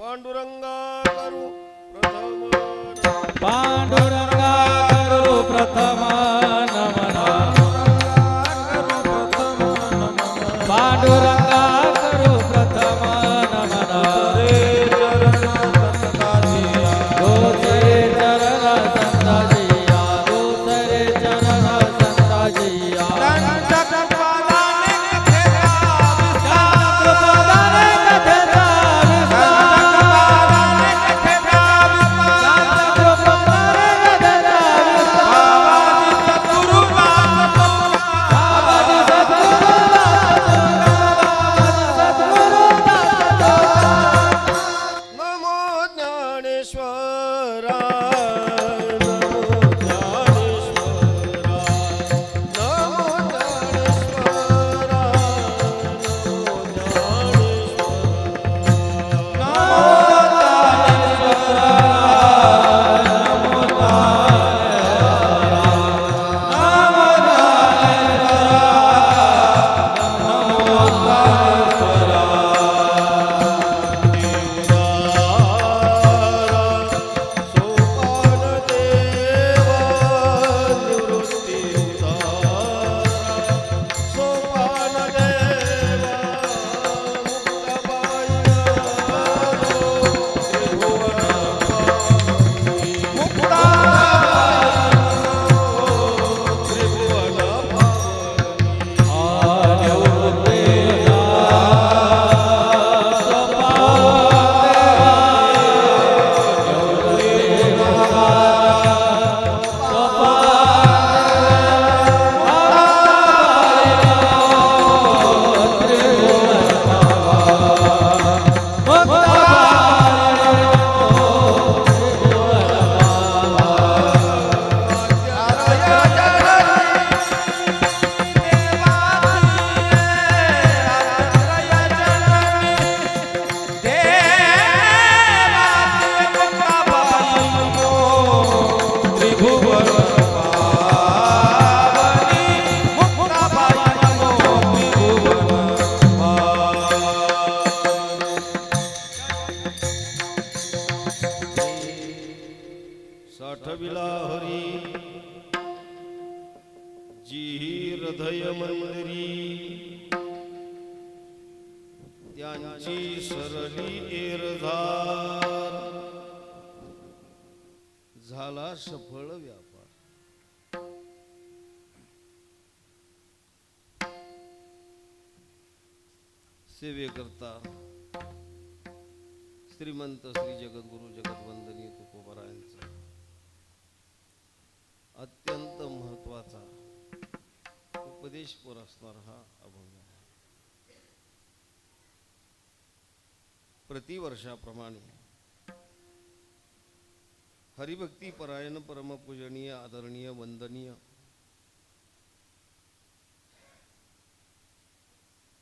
पांडुरंगा करू प्रथम पांडुरंगा करू प्रथम नमन पांडुरंगा करू प्रथम नमन दोसरे चरण संताजिया दोसरे चरण संताजिया साठविला हरी जी हृदय मंदिरी त्यांची सरली एरधार झाला सफळ व्यापार सेवेकरता श्रीमंत श्री जगद्गुरु जगद्वंदनीय तुकोबारायांचा अत्यंत महत्वाचा उपदेशपर असणारा हा अभंग आहे. प्रतिवर्षाप्रमाणे हरिभक्ती परायण परमपूजनीय आदरणीय वंदनीय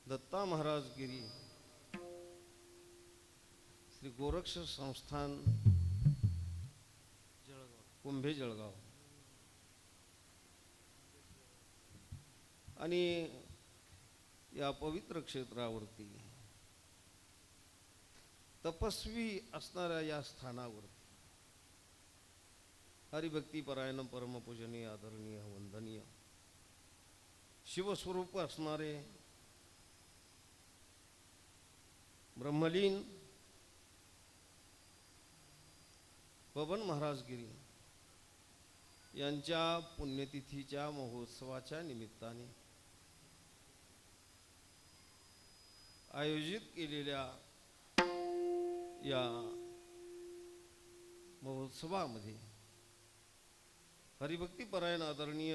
दत्ता महाराज गिरी श्री गोरक्ष संस्थान कुंभे जळगाव आणि या पवित्र क्षेत्रावरती तपस्वी असणाऱ्या या स्थानावरती हरिभक्ती परायण परमपूजनीय आदरणीय वंदनीय शिवस्वरूप असणारे ब्रह्मलीन पवन महाराज गिरी यांच्या पुण्यतिथीच्या महोत्सवाच्या निमित्ताने आयोजित केलेल्या या महोत्सवामध्ये हरिभक्ती परायण आदरणीय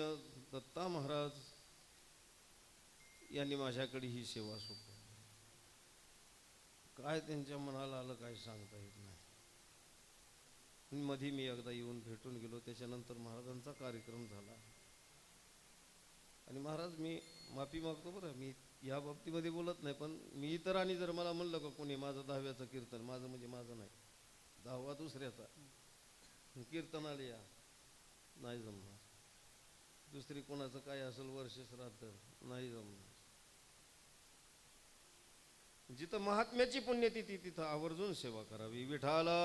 दत्ता महाराज यांनी माझ्याकडे ही सेवा सोपवली. काय त्यांच्या मनाला आलं काय सांगता येत नाही. मध्ये मी एकदा येऊन भेटून गेलो. त्याच्यानंतर महाराजांचा कार्यक्रम झाला आणि महाराज मी माफी मागतो बरं, मी या बाबतीमध्ये बोलत नाही, पण मी इतरांनी जर मला म्हणलं का कोणी माझं 10व्याचं कीर्तन, माझं म्हणजे माझं नाही, 10वा दुसऱ्याचा कीर्तनाला या, नाही जमणार. दुसरी कोणाचं काय असेल वर्ष श्राद्ध, नाही जमणार. जिथं महात्म्याची पुण्यतिथी तिथं आवर्जून सेवा करावी. विठाला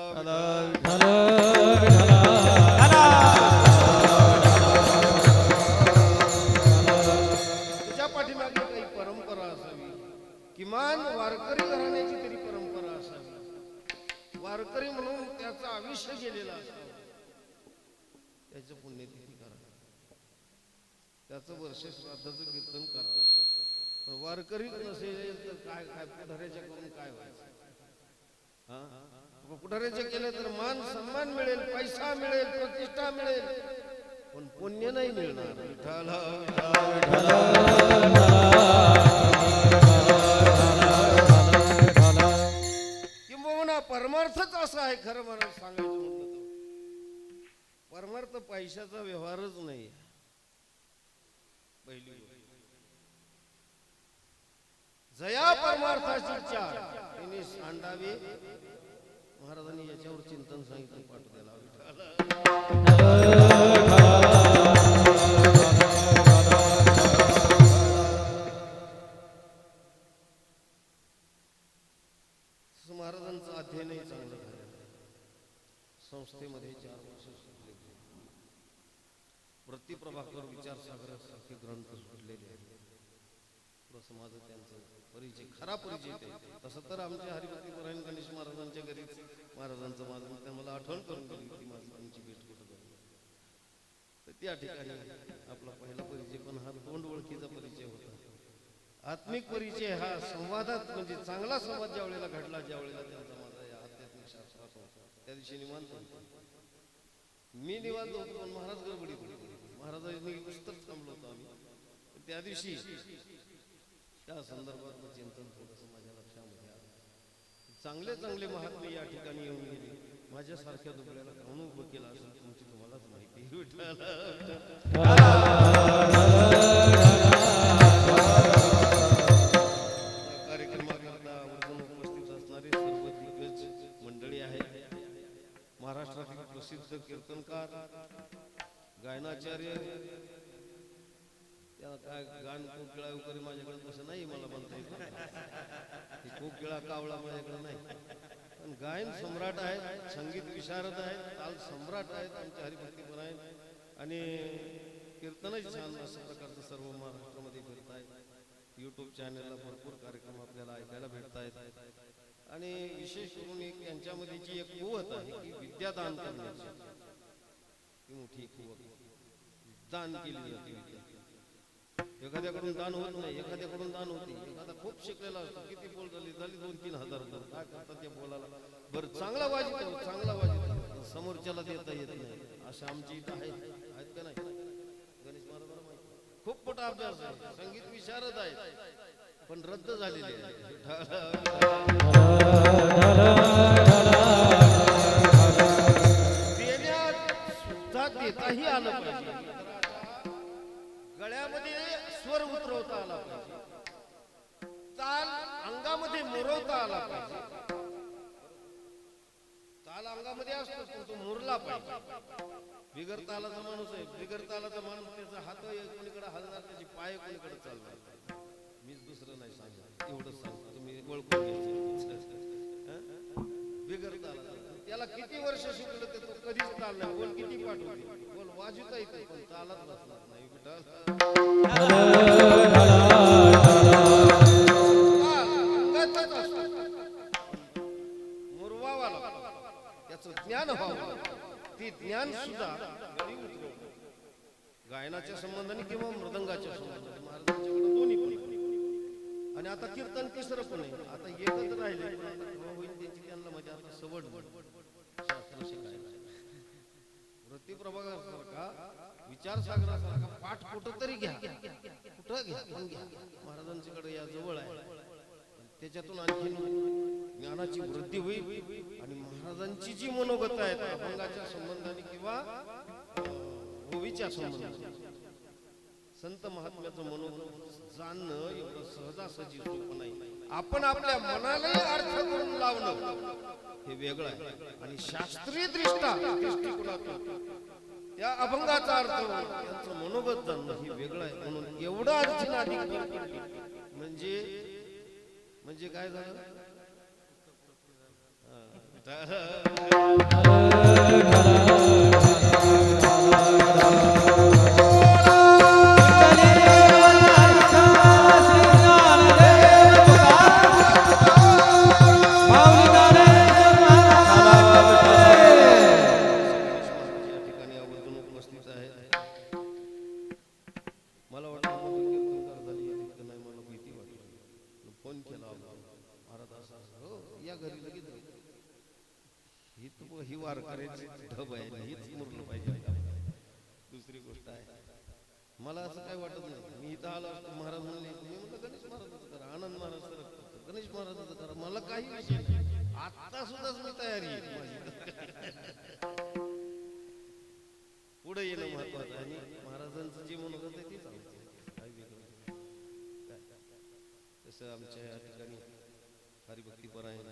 त्याच्या पाठीमागे काही परंपरा असावी, किमान वारकरी घराण्याची तरी परंपरा असावी. वारकरी म्हणून त्याचं आयुष्य गेलेलं असावं, त्याचं पुण्यतिथी करा, त्याचं वर्ष श्राद्धाचं कीर्तन करा. पण वारकरी नसेल तर काय काय पुढाऱ्याच्या करून काय व्हायचं? पुढाऱ्याचे केलं तर मान सन्मान मिळेल, पैसा मिळेल, प्रतिष्ठा मिळेल, पण पुण्य नाही मिळणार. विठ्ठला किंबहुना परमार्थच असा आहे. खरं मला सांगायचं म्हटलं तर परमार्थ पैशाचा व्यवहारच नाही. पहिली गोष्ट, जया परमार्थाची चार तिने सांडावे. महाराजांनी याच्यावर चिंतन सांगितलं. पाठ द्यायला महाराजांचं अध्ययनही चांगलं झालं. संस्थेमध्ये 4 वर्ष शिकले. प्रतिप्रभाकर विचारसागरासारखे ग्रंथ सुटलेले आहेत. समाज त्यांचा परिचय, खरा परिचय आहे. तसं तर आमच्या हरिभक्ती परायण गणेश महाराजांच्या घरी महाराजांचं माझं मला आठवण करून दिली होती. माझी भेट कुठं झाली तर त्या ठिकाणी आपला पहिला परिचय पण हा तोंड ओळखीचा परिचय होता. आत्मिक परिचय हा संवादात, म्हणजे चांगला संवाद ज्या वेळेला घडला, ज्या वेळेला त्यांचा माझा या आध्यात्मिक शास्त्रात होता, त्या दिवशी निवांत होतो. मी निवांत होतो पण महाराज गडबडीत होते. महाराजांनी पुस्तक थांबलो होतो आम्ही. त्या दिवशी त्या संदर्भात चिंतन थोडंसं माझ्या लक्षामध्ये आलं. चांगले चांगले महात्मे या ठिकाणी येऊन गेले. माझ्यासारख्या दुबळ्याला कोण उभं केलं असेल तुमची तुम्हालाच माहिती. कार्यक्रमाकरता आवर्जून उपस्थित असणारे सर्व दिग्गज मंडळी आहेत. महाराष्ट्रातील प्रसिद्ध कीर्तनकार, गायनाचार्य, काय गाण कोकिळा वगैरे माझ्याकडे तसं नाही, मला म्हणता येत कोकिळा कावळा माझ्याकडे नाही. पण गायन सम्राट आहेत, संगीत विशारद आहेत, ताल सम्राट आहेत आमच्या हरिभक्ती परायण, आणि कीर्तनही छान अशा प्रकारचं सर्व महाराष्ट्रामध्ये फिरत आहेत. युट्यूब चॅनलला भरपूर कार्यक्रम आपल्याला ऐकायला भेटत आहेत. आणि विशेष करून एक यांच्यामध्ये जी एक कुवत आहे की विद्यादान करण्याची, ती मोठी कुवत. दान केली जाते विद्या. एखाद्याकडून दान होत नाही, एखाद्याकडून दान होते. एखादा खूप शिकलेला असतो, किती बोल झाली 2-3 हजार काय करतात त्या बोलाला. बरं चांगला वाजित, चांगला वाजित, समोरच्याला देता येत नाही. अशा आमची इथं आहेत का नाही? गणेश महाराजांना माहिती, खूप मोठा अभ्यास आहे, संगीत विशारद आहेत, पण रद्द झालेले आहे. देण्यात सुद्धा देताही आलं पाहिजे. गळ्यामध्ये स्वर उतरवता आला पाहिजे, ताल अंगामध्ये मुरवता आला पाहिजे. ताल अंगामध्ये असतो पण तो मुरला पाहिजे. बिगर तालाचा माणूस आहे, बिगर तालाचा माणूस त्याचा हात कोणीकडे हलणार, त्याची पाय कोणीकडे चालणार. मीच दुसरं नाही सांगणार, एवढंच सांगतो, तुम्ही ओळखून घ्यायचं. बिगर तालाचा त्याला किती वर्ष शिकलं तर तो कधीच ताल नाही. बोल किती पाठवली, बोल वाजवता येते पण तालात बसणार नाही. मुरवावा लागतो, त्याचं ज्ञान व्हावं. ते ज्ञान सुद्धा गायनाच्या संबंधाने किंवा मृदंगाच्या संबंधाने महाराजांच्याकडे दोन्ही पण. आणि आता कीर्तन तिसरं पण आहे. आता एकच राहिले होईल त्यांची, त्यांना म्हणजे आता सवड शास्त्र शिकायला. वृत्तीप्रभाकर सारखा, विचारसागरासारखा पाठ कुठं तरी घ्या, कुठं घ्या पण घ्या. महाराजांच्याकडे या जवळ आहे, त्याच्यातून आणखी ज्ञानाची वृद्धी होईल. आणि महाराजांची जी मनोगत आहेत अभंगाच्या संबंधाने किंवा ओवीच्या संबंधाने, संत महात्म्याचं मनोगत जाणणं एवढं सहजासहजी सोपं नाही. आपण आपल्या मनालाही अर्थ करून लावणं हे वेगळं आहे. आणि शास्त्रीय दृष्टिकोनातून त्या अभंगाचा अर्थ, त्यांचं मनोगत जाणणं हे वेगळं आहे. म्हणून एवढं अर्चना अधिक म्हणजे म्हणजे काय झालं या ठिकाणी आवर्जून उपस्थित आहे. मला वाटलं कीर्तनकार झाली इतकं नाही, मला भीती वाटली. फोन केला महाराज असं असं, हो या घरी लगेच ही वारकऱ्याची ढब आहे, हीच मुरलं पाहिजे. दुसरी गोष्ट आहे, मला असं काय वाटत नाही. मी इथं आलो असतो, महाराज म्हणले, मी म्हटलं गणेश महाराजाचं करा, आनंद महाराजाचं करा, गणेश महाराजाचं करा, मला काही विषय नाही. आता सुद्धा मी तयारी आहे माझी. पुढे येणं महत्वाचं आहे आणि महाराजांचं जे म्हणत होतं ते चालतं. काही वेगळं तसं आमच्या या ठिकाणी हरिभक्तीपरायण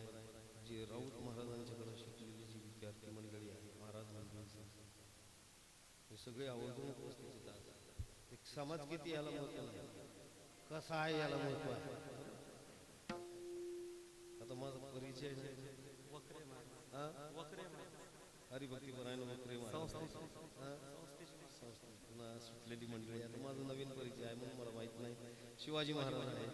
जे राऊत महाराजांच्याकडे शिकलेली जी विद्यार्थी मंडळी आहे, महाराज मंडळी, हे सगळे आवर्जून उपस्थित आहेत. एक समाज किती याला महत्व आहे, कसा आहे याला महत्व आहे. आता माझा परिचय हरिभक्तीपरायण वक्रे पुन्हा सुटलेली मंडळी. आता माझा नवीन परिचय आहे म्हणून मला माहित नाही. शिवाजी महाराज आहे.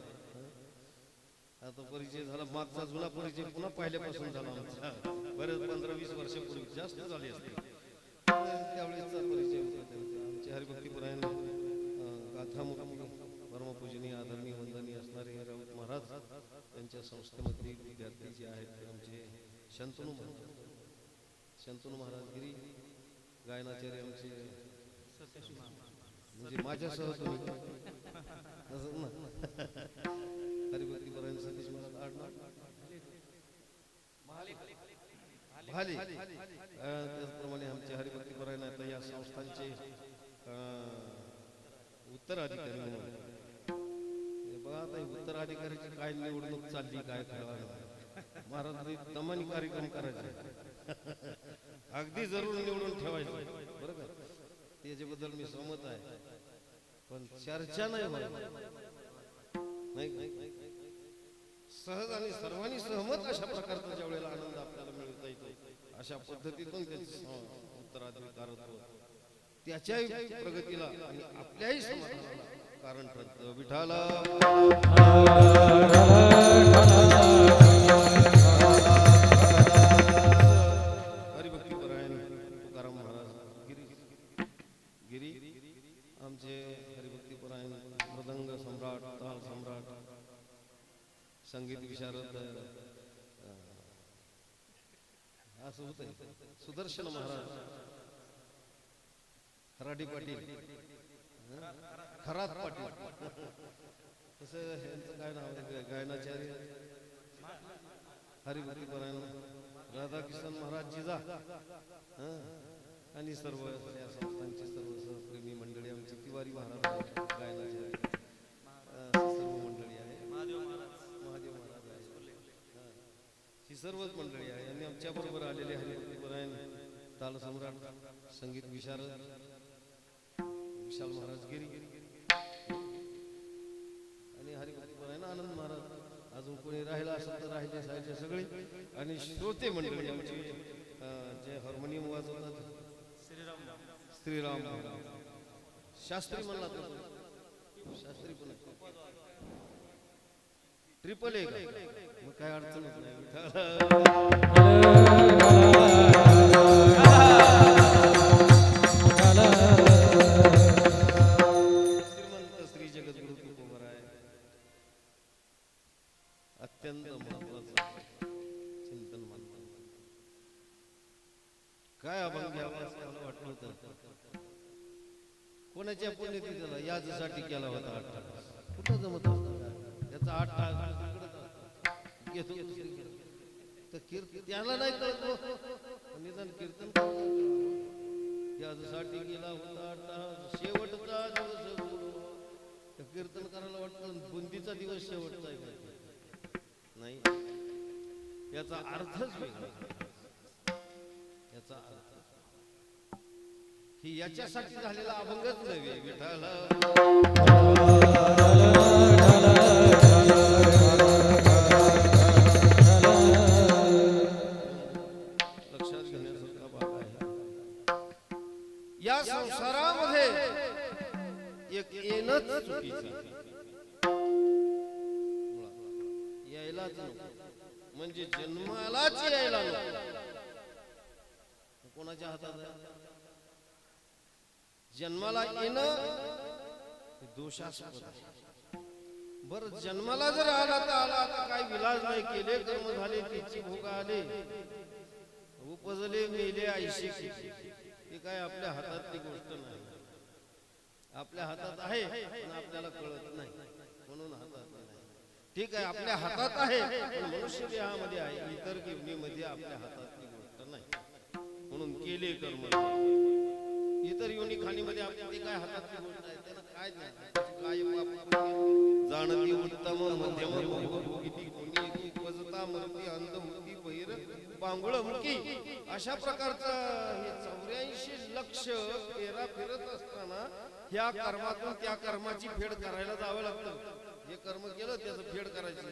आता परिचय झाला, मागचा जुना परिचय पुन्हा पहिल्यापासून झाला आमचा. बरेच 15-20 वर्षापूर्वी जास्त झाले असते त्यावेळेसचा परिचय होता. आमचे हरिभक्तीपरायण गाथामुखी परमपूजनीय आदरणीय वंदनीय असणारे राऊत महाराज त्यांच्या संस्थेमधील विद्यार्थी जे आहेत आमचे शंतनू महाराज गिरी, गायनाचार्य आमचे म्हणजे माझ्यासह तुम्ही हरिभक्तीपरायण सतीश महाराज आडनाव भाले. त्याचप्रमाणे आमचे हरिभक्तीपरायण आता या संस्थांचे उत्तराधिकारी म्हणून बघा. आता उत्तराधिकारीची काय निवडणूक चालली काय कळवा. महाराज दमानी कार्यक्रम करायचे, अगदी जरूर निवडून ठेवायचे, बरोबर. त्याच्याबद्दल मी सहमत आहे, पण चर्चा नाही होत. नाही सहज आणि सर्वांनी सहमत अशा प्रकारचा ज्या वेळेला आनंद आपल्याला मिळता येतो, अशा पद्धतीतून त्याचे उत्तराधिकारत्व त्याच्याही प्रगतीला आणि आपल्याही समाधानाला कारण ठरतं. विठाला हरिभक्तीपरायण तुकाराम महाराज गिरी आमचे हरिभक्तीपरायण मृदंग सम्राट, ताल सम्राट, संगीत विशारद असं होत. सुदर्शन महाराज, खराडी पाटील, खरात पाटील, तसं यांचं काय नाव आहे, गायनाचार्य हरिभक्तीपरायण राधाकृष्ण महाराज जिजा आणि सर्व या संस्थांची सर्व सहप्रेमी मंडळी, आमची तिवारी महाराज गायनाचार्य, सर्व मंडळी आहे, महादेव महाराज आहे, ही सर्वच मंडळी आहे. आणि आमच्या बरोबर आलेले हरिभक्तीपरायण ताल सम्राट, संगीत विशारद विशाल महाराज गिरी आणि हरिभक्तीपरायण आनंद महाराज. अजून कोणी राहिला असेल तर राहिले साहित्य सगळे. आणि श्रोते मंडळी आमची जे हार्मोनियम वाजवतात, श्रीराम शास्त्री म्हणला तर शास्त्री पण ट्रिपल ए, मग काय अडचण होत नाही. श्रीमंत श्री जगद्गुरु तुकोबराय अत्यंत महत्वाचं चिंतन मानतो. काय अभंग घ्यावा असं मला वाटलं होतं. कोणाच्या पुण्यतिथीला यासाठी केला होता 8 तास, कुठं जमत होता याचा 8 तास घेतो तर कीर्तन त्याला नाही कळतो. निदान कीर्तन यासाठी गेला होता 8 तास, शेवटचा दिवस कीर्तन करायला वाटतं बुंदीचा दिवस शेवटचा आहे नाही. याचा अर्थच वेगळा. याचा अर्थ ही याच्यासाठी झालेला अभंगच नव्हे. विठाला या संसारामध्ये एक येणंच चुकीचं आहे. यायलाच नको म्हणजे जन्मालाच यायला नको. कोणाच्या हातात आहे? जन्माला येणं दोषास्पद आहे. बर जन्माला जर आला तर आला तर काही विलाज नाही. केले कर्म झाले त्याची भोग आले उपजले मेले आयशी हे काय आपल्या हातातली गोष्ट नाही. आपल्या हातात आहे पण आपल्याला कळत नाही म्हणून हातात नाही. ठीक आहे आपल्या हातात आहे पण मनुष्य देहामध्ये आहे. इतर जीवनीमध्ये आपल्या हातातली गोष्ट नाही म्हणून केले कर्म. इतर योनी खाणीमध्ये आपली काय हातातली गोष्ट आहे त्याला काय काय जाणती उत्तम मध्यम उपजता मरती अंध होती बहिर पांगुळ मुकी. अशा प्रकारचं हे 84 लक्ष फेरा फिरत असताना ह्या कर्मातून त्या कर्माची फेड करायला जावं लागतं. हे कर्म केलं त्याचं फेड करायची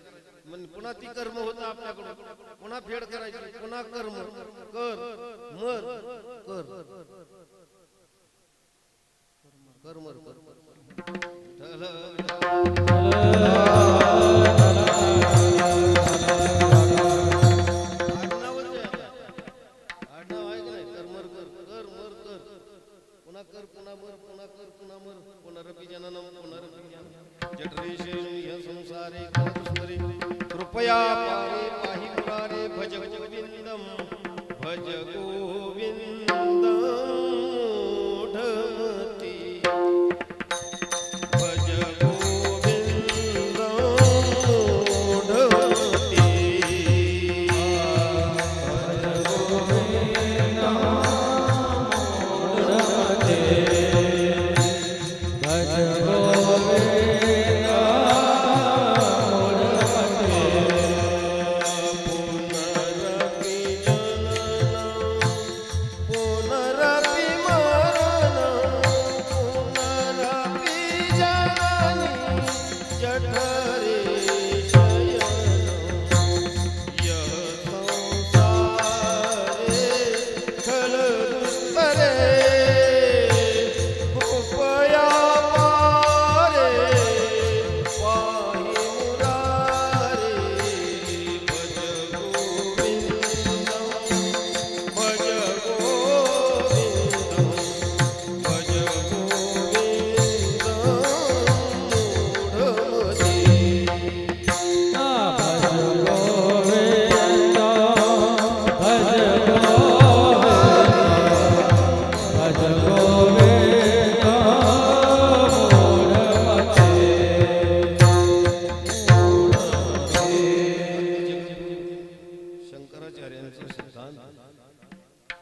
म्हणजे पुन्हा ती कर्म होतं आपल्याकडून पुन्हा फेड करायची पुन्हा कर्म कर मर कर कर मर कृपया पारे पाहि मुरारे भज गोविंदम भज गोविंदम ढमती भज गोविंदम ढमती भज गोविंदम ढमती भज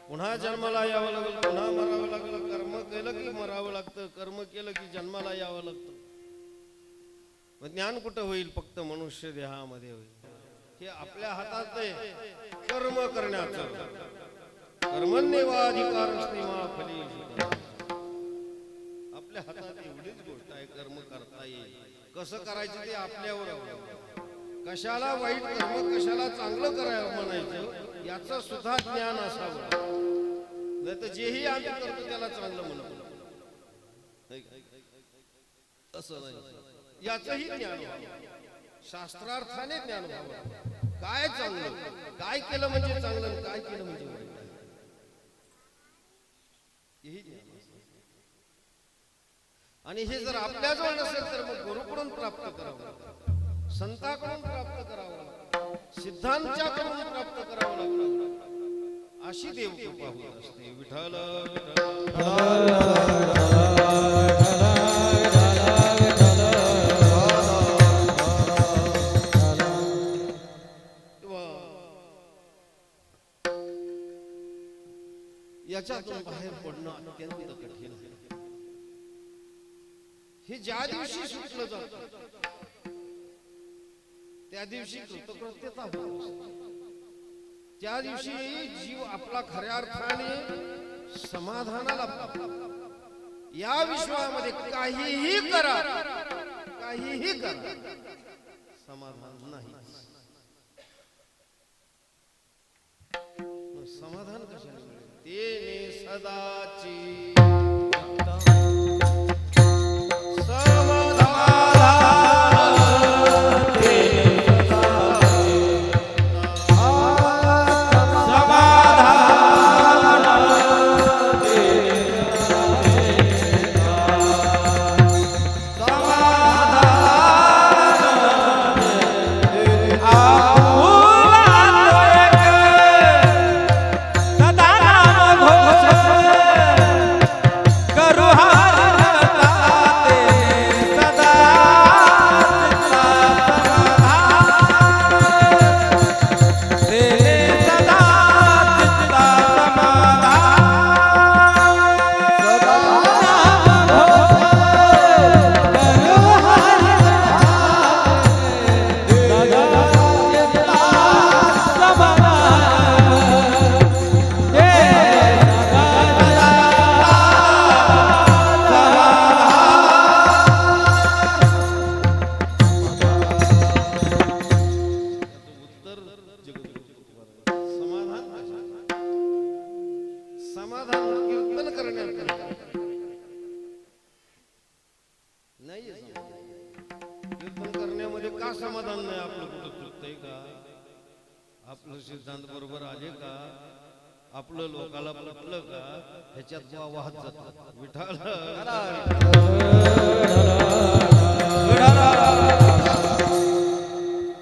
पुन्हा जन्माला यावं लागलं पुन्हा मरावं लागलं. कर्म केलं की मरावं लागतं कर्म केलं की जन्माला यावं लागतं. पण ज्ञान कुठं होईल? फक्त मनुष्य देहामध्ये होईल. हे आपल्या हातात आहे कर्म करण्याचं. कर्मण्येवाधिकार मा फली. आपल्या हातात एवढीच गोष्ट आहे कर्म करता येईल. कसं करायचं ते आपल्यावर अवलंबून. कशाला वाईट कर्म कशाला चांगलं करायला म्हणायचं याचं सुद्धा ज्ञान असावं. नाही तर जेही आम्ही करतो त्याला चांगलं म्हणतो असं नाही. याचंही ज्ञान शास्त्रार्थाने ज्ञान व्हावं. काय चांगलं काय केलं म्हणजे चांगलं काय केलं म्हणजे वाईट हेही ज्ञान. आणि हे जर आपल्याजवळ नसेल तर मग गुरुकडून प्राप्त करावं संताकडून प्राप्त करावं सिद्धांताकडून प्राप्त करावं लागतं. अशी देव कृपा होत असते. विठ्ठल याच्यातून बाहेर पडणं अत्यंत कठीण आहे. हे ज्या दिवशी सुटलं जातं त्या दिवशी कृतकृत्यता होते. त्या दिवशी जीव आपला खऱ्या अर्थाने समाधानाला या विश्वामध्ये काहीही करा समाधान नाही. समाधान कशाने? तेने सदाची समाधान कीर्तन करण्यात नाही. कीर्तन करण्यामध्ये का समाधान नाही? आपलं कुठं चुकतंय का? आपलं सिद्धांत बरोबर आले का? आपलं लोकाला पटलं का? ह्याच्यात वाहत जात विठाल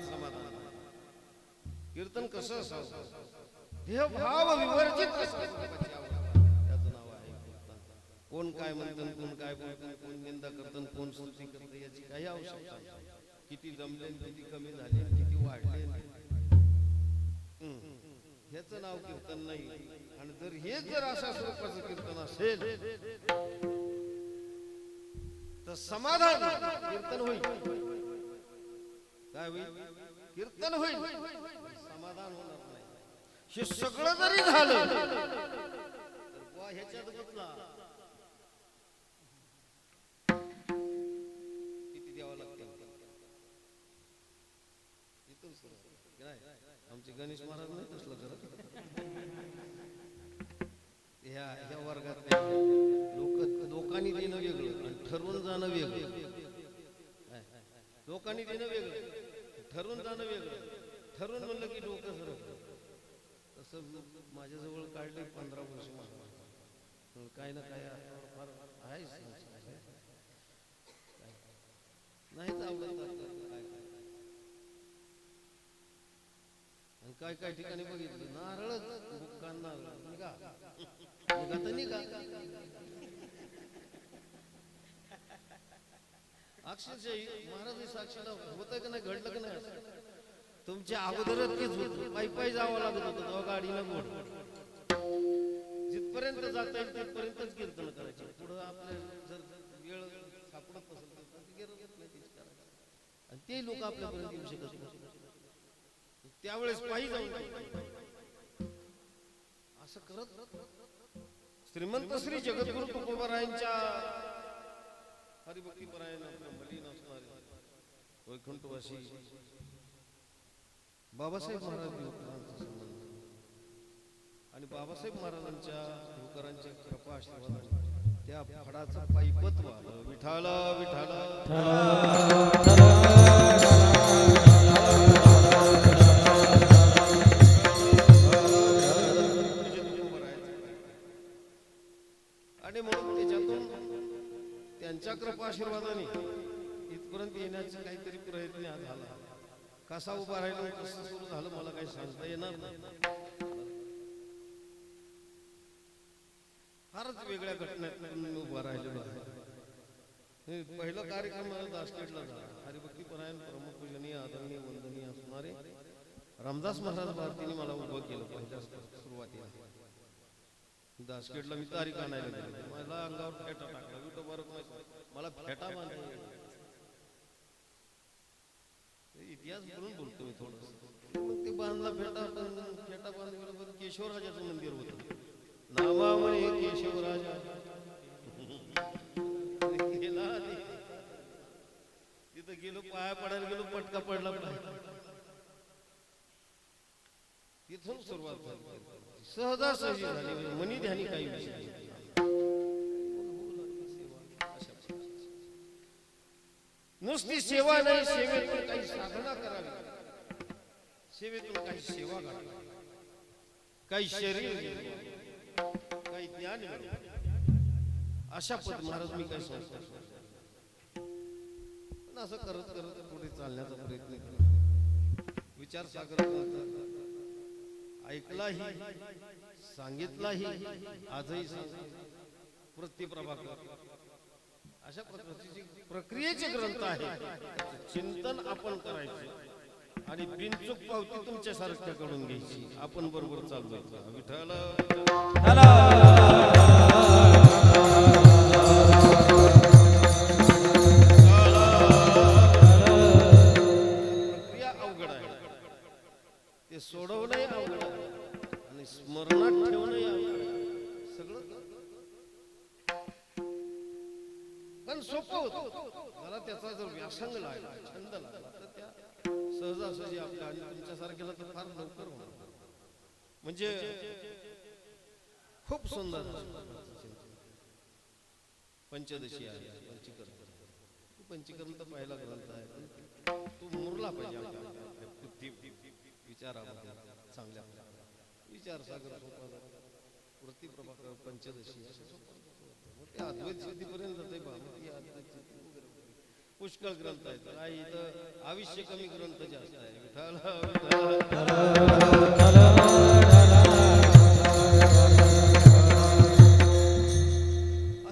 समाधान. कीर्तन कसं असावं? हे भाव विवर्जित असावं. त्याचं नाव आहे कीर्तन. कोण काय म्हणतं, कोण काय बोलतं, कोण निंदा करतं, कोण स्तुती करतं, याची काही आवश्यकता नाही. किती जमले, किती कमी झाले, किती वाढले, ह्याचं नाव कीर्तन नाही. आणि जर हे जर अशा स्वरूपाचं कीर्तन असेल तर समाधान कीर्तन होईल. काय होईल? कीर्तन होईल, समाधान होणार नाही. हे सगळं जरी झालं तर ह्याच्यात बदला किती द्यावं लागतं. इथून सुरू आमचे गणेश महाराज नाही तसलं करत. ह्या वर्गात लोकांनी देणं वेगळं आणि ठरवून जाणं वेगळं. लोकांनी देणं वेगळं, ठरवून जाणं वेगळं. ठरवून म्हणलं की डोकं सरकतं. तसं माझ्याजवळ काढले 15 वर्ष काय ना काय फार आहे नाहीच आवडत. काय काय ठिकाणी बघितलं नारळच बुक्का नारळ निघा तर निघा. अक्षरशः महाराज साक्षीला होतं का नाही, घडलं का नाही? तुमच्या अगोदरच तेच होतं. पायी पायी जावं लागत होतं तेव्हा गाडीला बोट. जिथपर्यंत जाता येईल तिथपर्यंतच कीर्तन करायचे. पुढं आपल्या जर वेळ सापडत नसेल तर आणि ते लोक आपल्यापर्यंत येऊ शकत नाही. त्यावेळेस पायी जाऊन असं करत श्रीमंत श्री जगद्गुरु तुकोबारायांच्या हरिभक्ती परायण मलीन असणारे वैकुंठवासी बाबासाहेब महाराज देवकरांचा संबंध आणि बाबासाहेब महाराजांच्या देवकरांच्या कृपा आशीर्वाद त्या फडाचं पायपत वाहलं. विठाल विठाल आणि म्हणून त्याच्यातून त्यांच्या कृपा आशीर्वादाने इथपर्यंत येण्याचा काहीतरी प्रयत्न झाला. कसा उभा राहिला, कसं सुरू झालं मला काही सांगता येणार नाही. फारच वेगळ्या घटनेतून उभा राहिलेलो आहे. पहिला कार्यक्रम मला दासखेडला झाला. हरिभक्ती परायण प्रमुख पूजनीय आदरणीय वंदनीय असणारे रामदास महाराज भारतीने मला उभं केलं. पहिल्या सुरुवातीला दासखेडला मी तारीख आणायला गेलो. मला अंगावर फेटा टाकला. विठोबारक मला फेटा बांधायला. इतिहास म्हणून बोलतो मी थोडं. मग ते बांधला फेटा. फेटा बांधल्याबरोबर केशवराजाचं मंदिर होतं. नामावणे केशवराजा गेला. तिथं गेलो, पाया पडायला गेलो, पटका पडला. तिथून सुरुवात झाली. सहजासहजी झाली. मनी ध्यानी काही विषय. नुसती सेवा नाही, सेवेतून काही साधना करावी, सेवेतून काही सेवा करावी, काही शरीर, काही ज्ञान, अशा पद महाराज मी काय सांगतो. असं करत करत पुढे चालण्याचा प्रयत्न केला. विचार सागर ऐकलाही, सांगितलाही, आजही प्रतिप्रभाकर अशा प्रक्रियेचे ग्रंथ आहे. चिंतन आपण करायचे आणि बिनचूक पावती तुमच्या सारख्याकडून घ्यायची. आपण बरोबर चाललो. विठ्ठल प्रक्रिया अवघड आहे. ते सोडवणंही अवघड आहे आणि स्मरणात ठेवणंही अवघड आहे. सगळं पण सोपं होतं. मला त्याचा जर व्यासंग लागला, छंद लागला तर त्या सहजासहजी आपल्या आणि तुमच्यासारख्याला तर फार लवकर होणार. म्हणजे खूप सुंदर पंचदशी आहे पंचकर्म. पंचकर्म तर पहिला ग्रंथ आहे, तो मुरला पाहिजे आपल्या बुद्धी विचारामध्ये चांगल्या विचार सागर वृत्ती प्रभाकर पंचदशी ते अद्वैत सिद्धीपर्यंत जाते बा. पुष्कळ ग्रंथ आहेत, काही इथं आयुष्य कमी ग्रंथ जास्त आहे. विठ्ठल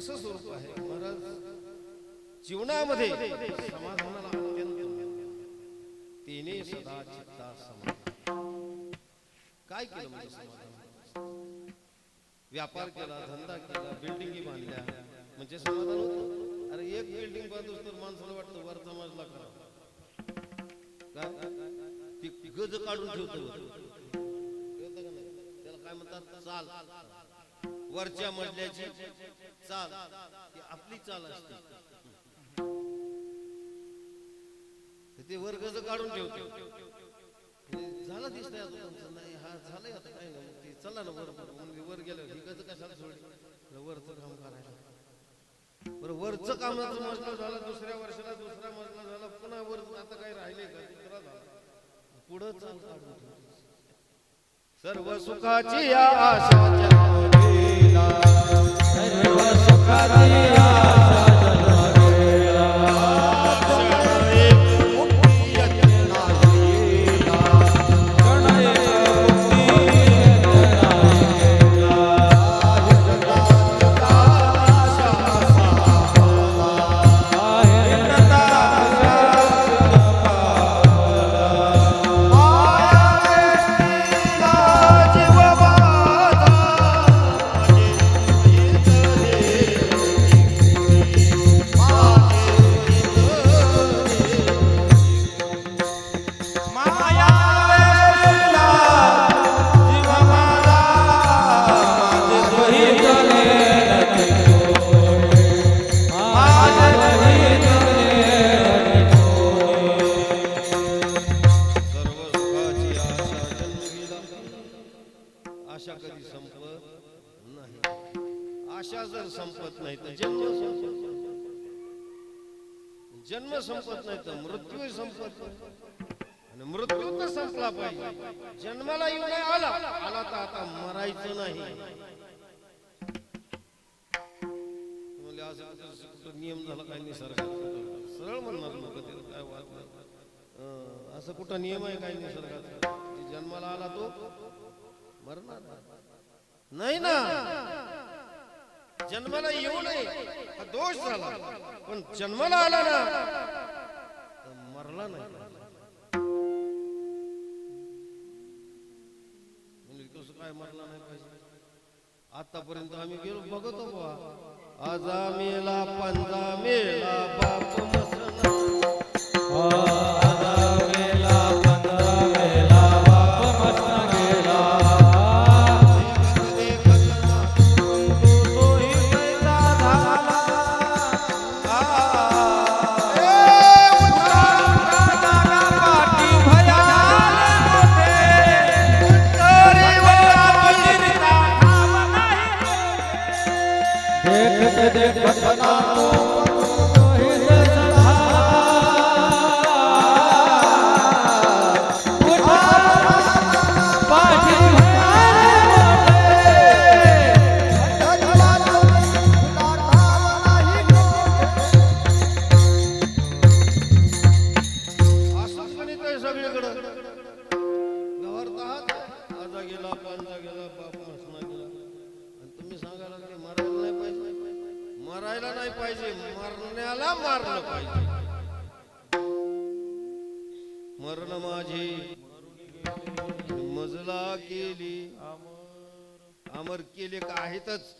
असं स्वरूप आहे महाराज जीवनामध्ये. समाधानाला अत्यंत तिने सदा चित्ता समाधान. काय केलं म्हणजे समाधान? व्यापार केला, धंदा केला, बिल्डिंगी बांधल्या म्हणजे समाधान होतं? अरे एक बिल्डिंग बांधूस तर माणसाला वाटतं वरचा मजला करा, ती गज काढून ठेवतो. त्याला काय म्हणतात? चाल. वरच्या मजल्याची चाल ती आपली चाल असते. ते वर गज काढून ठेवतो. झालं दिसतंय नाही, हा झालंय आता काय नाही, ते चला ना वर. म्हणजे वर गेलं ही गज कशाला सोडली? वरचं काम करायला. बरं वरचं कामाचं मजला झाला, दुसऱ्या वर्षाला दुसरा मजला झाला, पुन्हा वर आता काही राहिले का? दुसरा झाला, पुढं चाल काढून. सर्व सुखाची आशा जन्मलेला, सर्व सुखाची आशा जन्मलेला, आशा कधी संपत नाही. आशा जर संपत नाही तर जन्म संपत नाही. जन्म संपत नाही तर मृत्यू संपत नाही. आणि मृत्यू तर संपला पाहिजे. जन्माला येऊ नाही आला आला तर आता मरायचं नाही. म्हणजे असं नियम झाला काही निसर्गात सरळ म्हणणार लोक, काय वाद नाही. असं कुठं नियम आहे काही निसर्गात? जन्माला आला तो मरणार नाही ना. जन्माला येऊ नये हा दोष झाला, पण जन्माला आला ना तर मरला नाही. म्हणजे कसं काय मरला नाही पाहिजे? आतापर्यंत आम्ही गेलो बघतो बा, आजा मेला पंजा मेला बाप मसना, मरायला नाही पाहिजे, मरण्याला मारलं पाहिजे. मरण माझी मजला केली, अमर केले का आहेतच.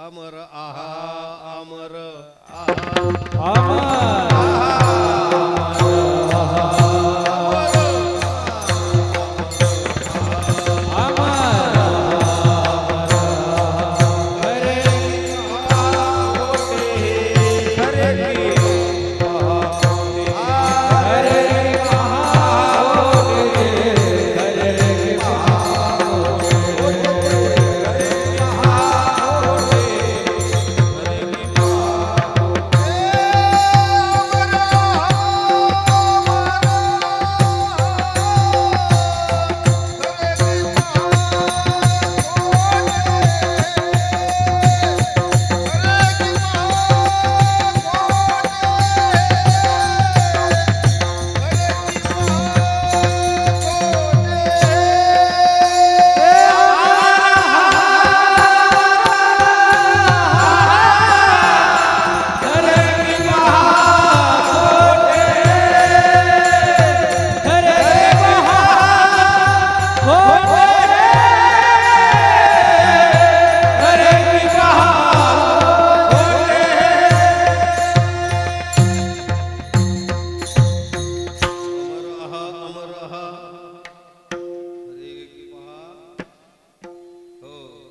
अमर आहा अमर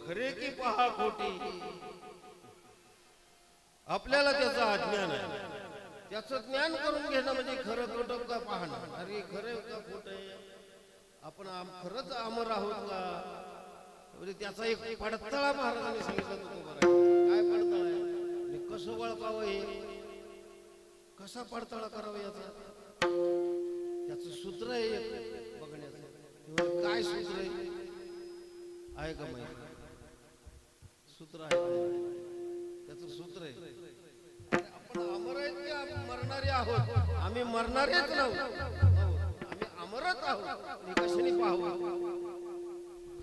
खरे की पहा खोटी. आपल्याला त्याचं अज्ञान आहे. त्याचं ज्ञान करून घेणं म्हणजे खरं खोटं का पाहणं. अरे खरं का खोट आहे, आपण खरंच अमर आहोत का. म्हणजे त्याचा एक पडतळा महाराजांनी सांगितलं तुकोबारायांनी. काय पडतळ आहे आणि कसं वळपावं, हे कसा पडताळा करावा याचा त्याचं सूत्र आहे बघण्याचं. काय सूत्र आहे का माहिती. सूत्र आहे त्याचं सूत्र आहे. आपण अमर आहेत की आपण मरणारे आहोत. आम्ही मरणारेच नव्हतो, आम्ही अमरच आहोत. हे कशाने पाहू.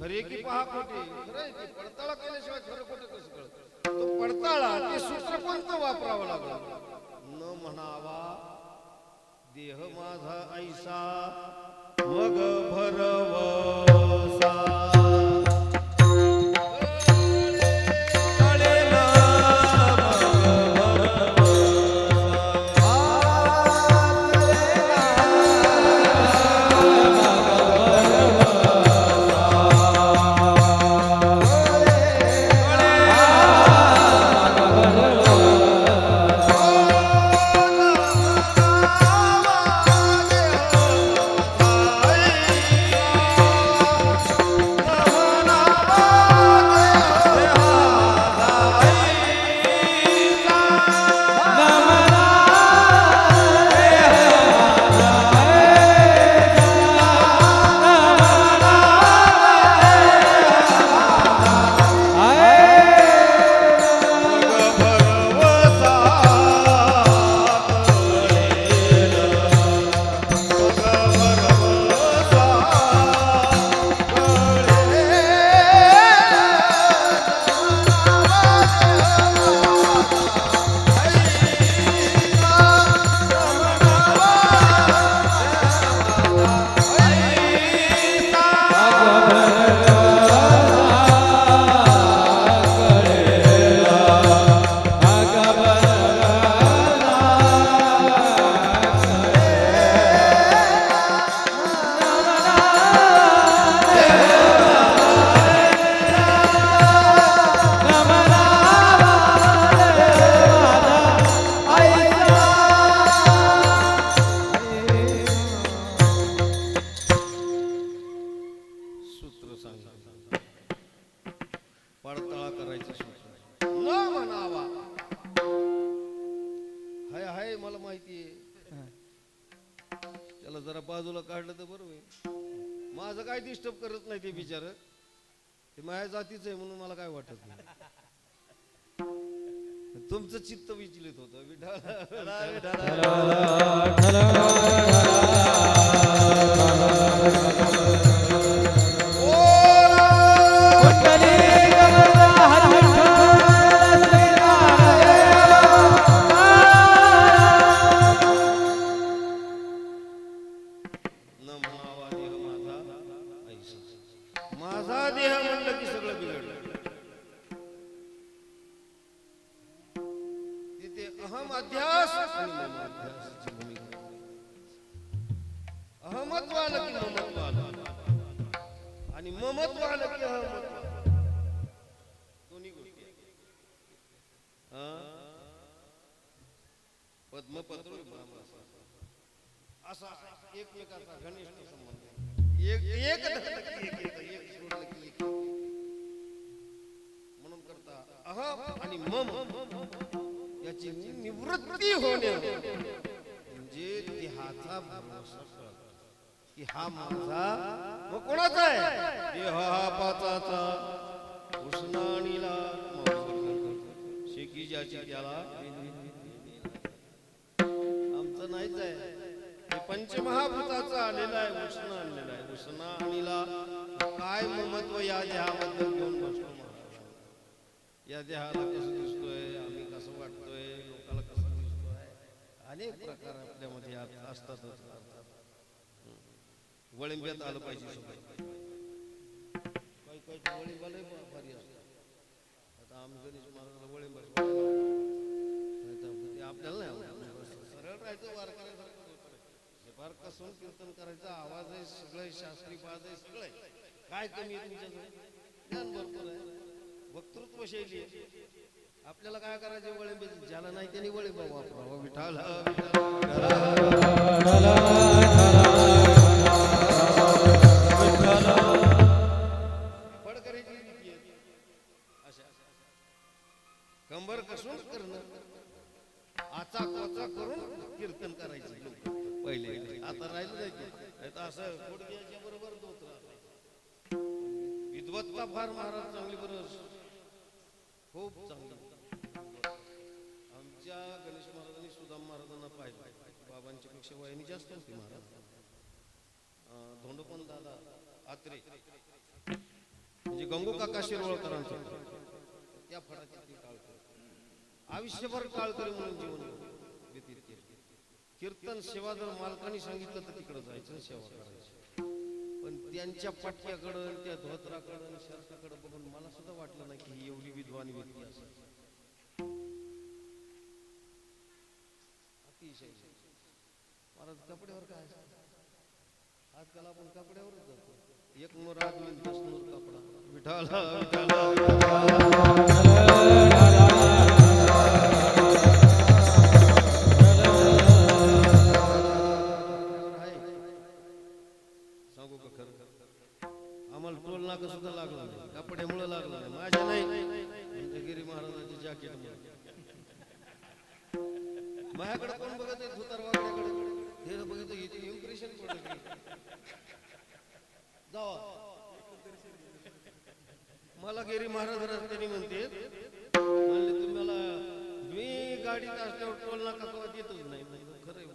खरे की पहा खोटे. खरं की पडताळा केल्याशिवाय खरं खोटं कसं कळत. तो पडताळा ते सूत्र कोणतं वापरावं लागलं. न म्हणावा देह माझा ऐसा मग भरवसा. पडताळा करायचं सूत्र. न म्हणावा. हाय हाय मला माहिती आहे. त्याला जरा बाजूला काढलं तर बरोबर आहे. माझं काय डिस्टर्ब करत नाही ते बिचार. ते माझ्या जातीचं आहे म्हणून मला काय वाटत नाही. तुमचं चित्त विचलित होतं. माझा देह म्हणलं की सगळं बिघडलं. तिथे अहम अध्यास आणि मम अध्यासाची भूमिका. अहमत्व आलं की ममत्व आलं आणि ममत्व आलं की अहमत्व. दोन्ही गोष्टी पद्मपत्र असा एकमेकाचा घनिष्ठ संबंध. एक म्हणून करता अहम आणि मम याची निवृत्ती होणे म्हणजे देहाचा की हा माझा मग कोणाचा आहे. देह हा पाचाचा उष्णाणीला शेकी ज्याची त्याला आमचं नाहीच आहे. पंचमहाभूताचं आलेलं आहे. उष्ण आणलेलं आहे. उष्ण आणीला काय ममत्व या देहाबद्दल घेऊन बसतो. या देहाला कसं दिसतोय, आम्ही कसं वाटतोय, लोकांना कसं दिसतोय, अनेक प्रकार आपल्यामध्ये असतातच. वळिंब्यात आलं पाहिजे सगळं. काही काही वळिंबाला भारी असतात. आता आम्ही गणेश महाराजाला वळिंबा आपल्याला नाही सरळ राहायचं. वारकऱ्यासारखं फार कसून कीर्तन करायचा. आवाज आहे, सगळं शास्त्रीय पाद आहे, सगळं आहे. काय कमी आहे तुमच्याकडे. ज्ञान भरपूर आहे. शैली आहे. आपल्याला काय करायचे वळे ज्याला नाही त्याने वळे वापरावा. विठाल फडकरीची रीती आहे. अशा कंबर कसून करणं, आचा कोचा करून कीर्तन करायचं लोक पहिले. आता राहिलं नाही ते. असं गुडघ्याच्या बरोबर दोत्र. विद्वत्ता फार महाराज चांगली बरं, खूप चांगली. आमच्या गणेश महाराजांनी सुदाम महाराजांना पाहिलं. बाबांच्या पेक्षा वयाने जास्त होती महाराज. धोंडोपंत दादा आत्रे म्हणजे गंगू काका शिरवळकरांचा त्या फडाची ती काळकरी आयुष्यभर काळकरी म्हणून जीवन व्यतीत केले. कीर्तन सेवा जर मालकाने सांगितलं तर तिकडे जायचं, सेवा करायची. पण त्यांच्या पट्ट्याकडं, त्या धोत्राकडं, शर्टाकडं बघून मला सुद्धा वाटलं नाही की ही एवढी विद्वान व्यक्ती असेल. अतिशय महाराज कपड्यावर काय आजकाल आपण कपड्यावरच जातो. एक नूर आदमी 10 नूर कपडा. विठाला सांगू का खरं, आम्हाला टोल नाका सुद्धा लागला नाही, कपड्यामुळे लागला नाही. माझ्या नाही गिरी महाराजांची जॅकेट माझ्याकडे कोण बघत आहे धुतार वागड्याकडे, हे बघितलं इथे इम्प्रेशन पडलं. जावा मला गिरी महाराज रस्त्याने म्हणते, म्हणले तुम्हाला मी गाडीत असल्यावर टोल नाका कवा देतच नाही. खरं आहे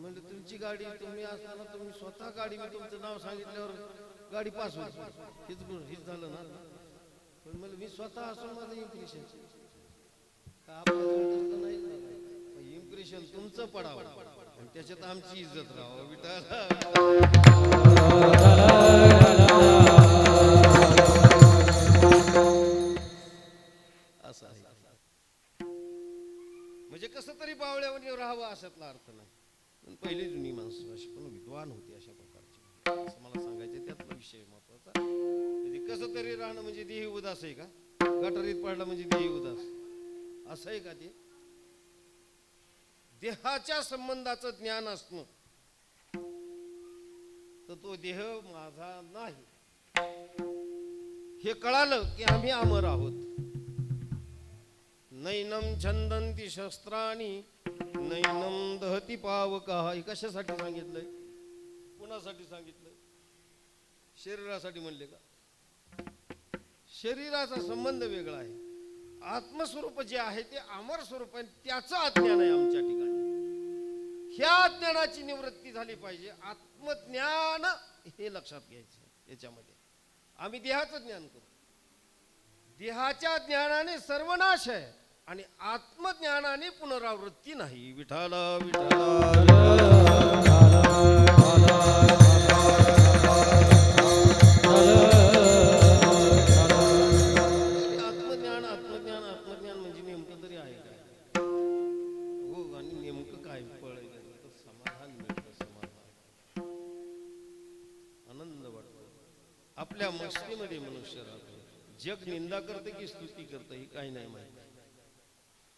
म्हणजे तुमची गाडी तुम्ही असताना तुम्ही स्वतः गाडी, मी तुमचं नाव सांगितल्यावर गाडी पास होती. हेच झालं ना. पण मला मी स्वतः असून माझं इम्प्रेशन नाही, इम्प्रेशन तुमचं पडावं आणि त्याच्यात आमची इज्जत राहावं. विठाला असं आहे. म्हणजे कसं तरी बावळ्यावर राहावं अशातला अर्थ नाही. पण पहिली जुनी माणसं अशी पण विद्वान होती अशा प्रकारची, असं मला सांगायचं. त्यातला विषय महत्वाचा. म्हणजे कसं तरी राहणं म्हणजे देही उदास आहे का? गटारीत पडला म्हणजे देही उदास असं आहे का? ते देहाच्या संबंधाचं ज्ञान असणं, तर तो देह माझा नाही हे कळालं की आम्ही अमर आहोत. नैनम छंदंती शस्त्राणी नैनम दहती पावका. हे कशासाठी सांगितलंय, कुणासाठी सांगितलंय? शरीरासाठी म्हणले का? शरीराचा संबंध वेगळा आहे. आत्मस्वरूप जे आहे ते अमर स्वरूप आहे, त्याचं अज्ञान आहे आमच्या ठिकाणी. ह्या ज्ञानाची निवृत्ती झाली पाहिजे. आत्मज्ञान हे लक्षात घ्यायचं. याच्यामध्ये आम्ही देहाचं ज्ञान करू. देहाच्या ज्ञानाने सर्वनाश आहे आणि आत्मज्ञानाने पुनरावृत्ती नाही. विठाला विठाला आत्मज्ञान आत्मज्ञान आत्मज्ञान म्हणजे नेमकं तरी आहे का? हो, आणि नेमकं काय फळ आहे? समाधान मिळतं, समाधान, आनंद वाटतो. आपल्या मस्तीमध्ये मनुष्य राहतो. जग निंदा करते की स्तुती करते हे काही नाही माहिती.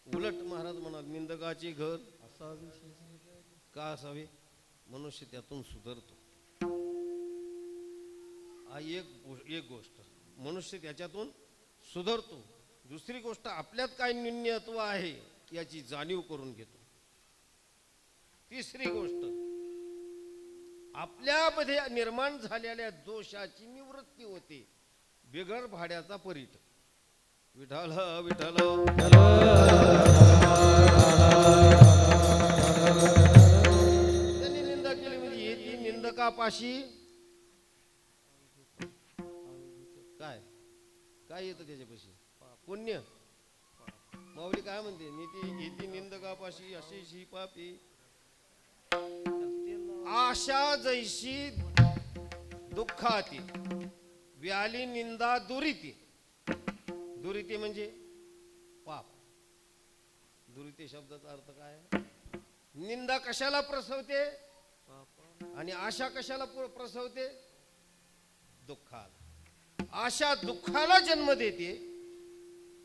उलट महाराज म्हणतात निंदकाचे घर असावे. का असावे? मनुष्य त्यातून सुधारतो. हा एक गोष्ट, मनुष्य त्याच्यातून सुधारतो. दुसरी गोष्ट, आपल्यात काय न्यूनत्व आहे याची जाणीव करून घेतो. तिसरी गोष्ट, आपल्यामध्ये निर्माण झालेल्या दोषाची निवृत्ती होते. बेघर भाड्याचा परीट. विठाल विठाल त्यांनी निंदा केली म्हणजे येते निंदकापाशी काय काय येतं त्याच्यापाशी? पुण्य. माऊली काय म्हणते? नीती येते निंदकापाशी अशी पापी आशा जैशी दुःखाती व्याली निंदा दुरिती. दुरिती म्हणजे पाप. दुरिती शब्दाचा अर्थ काय? निंदा कशाला प्रसवते आणि आशा कशाला प्रसवते? दुःखाला. आशा दुःखाला जन्म देते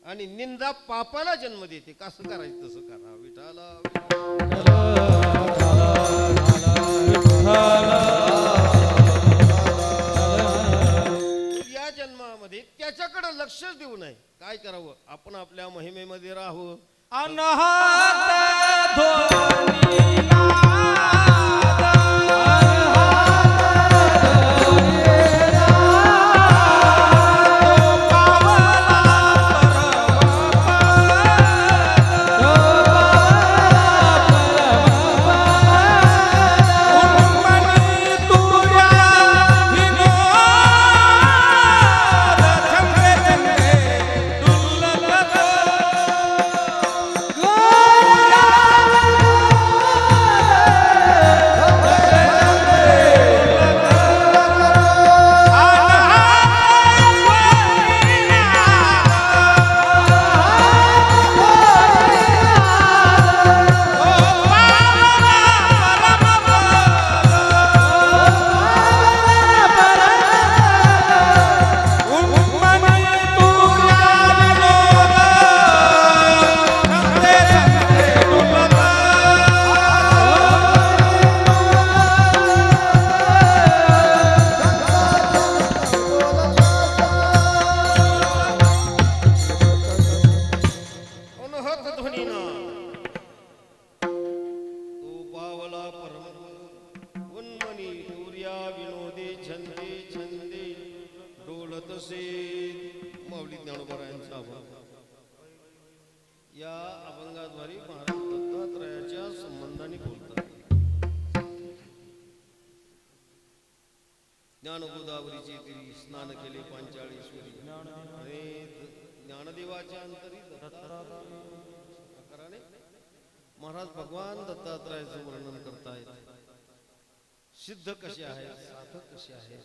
आणि निंदा पापाला जन्म देते. कसं करायचं तसं करा. विठाला या जन्मामध्ये त्याच्याकडे लक्षच देऊ नये. काय करावं? आपण आपल्या महिमेमध्ये राहू. अनहत ध्वनी माऊली ज्ञानोबरायांचा अभंग. या अभंगाद्वारे महाराज दत्तात्रयाच्या संबंधाने बोलतात. ज्ञानगोदावरीचे तीरी स्नान केले पांचाळेश्वरी आणि ज्ञानदेवाच्या अंतरी दत्तात्रयाने महाराज भगवान दत्तात्रयाचं वर्णन करतायत. सिद्ध कसे आहेत, साधक कसे आहेत,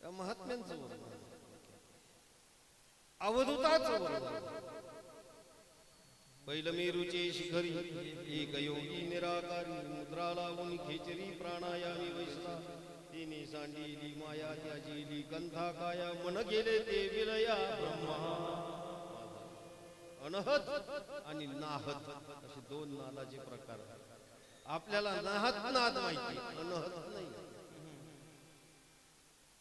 या महात्म्यांचं वर्णन, अवधूताचं वर्णन. पहिलं मेरूचे शिखरी एक योगी निराकारी मुद्रा लावून खेचरी प्राणायामी वैसला तिने सांडिली माया त्याजीली गंधा काया मन गेले ते विलया ब्रह्मा. अनहत आणि नाहत असे दोन नादाचे प्रकार. आपल्याला नाहत नाद माहिती, अनहत नाही.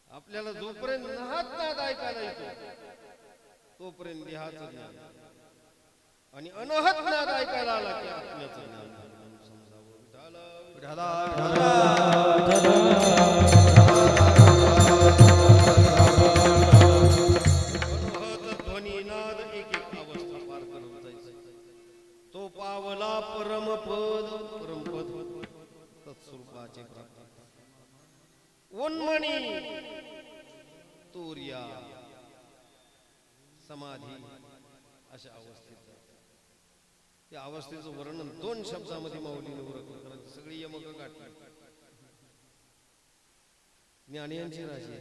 आपल्याला जोपर्यंत नाहत नाद ऐकायला येतो तोपर्यंत देहाचं ज्ञान, आणि अनहत नाद ऐकायला आला की आत्म्याचं ज्ञान समजावं. अनहत ध्वनीनाद एक एक अवस्था पार करत जायचं. तो पावला परमपद, परमपद तत्स्वरूपाचे प्राप्त. उन्मणी तुर्या समाधी अशा अवस्थेत. त्या अवस्थेचं वर्णन दोन शब्दामध्ये माऊलीने करायचं. सगळी यमक गाठली. ज्ञानियांची राशी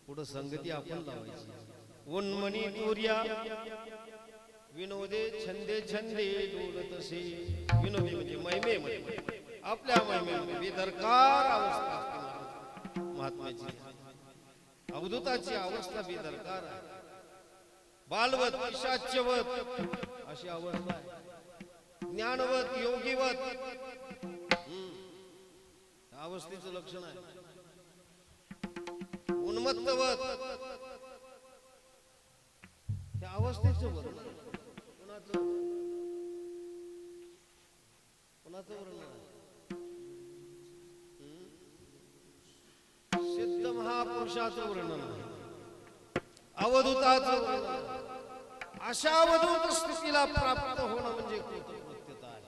पुढं संगती आपण लावायची. उन्मणी तुर्या विनोदे छंदे छंदे डोलतसे. विनोदी म्हणजे महिमे, आपल्या महिमेमध्ये बेदरकार अवस्था असते महात्म्याची. अवधूताची अवस्था बेदरकार आहे. बालवत पिशाच्यवत अशी अवस्था आहे. ज्ञानवत योगीवत अवस्थेचं लक्षण आहे. उन्मत्तवत त्या अवस्थेचं वर्णन कोणाचं वर्णन आहे? सिद्ध महापुरुषाचं वर्णन आहे, अवधूताचं वर्णन. अशा अवधूत स्थितीला प्राप्त होणं म्हणजे कृतकृत्यता आहे.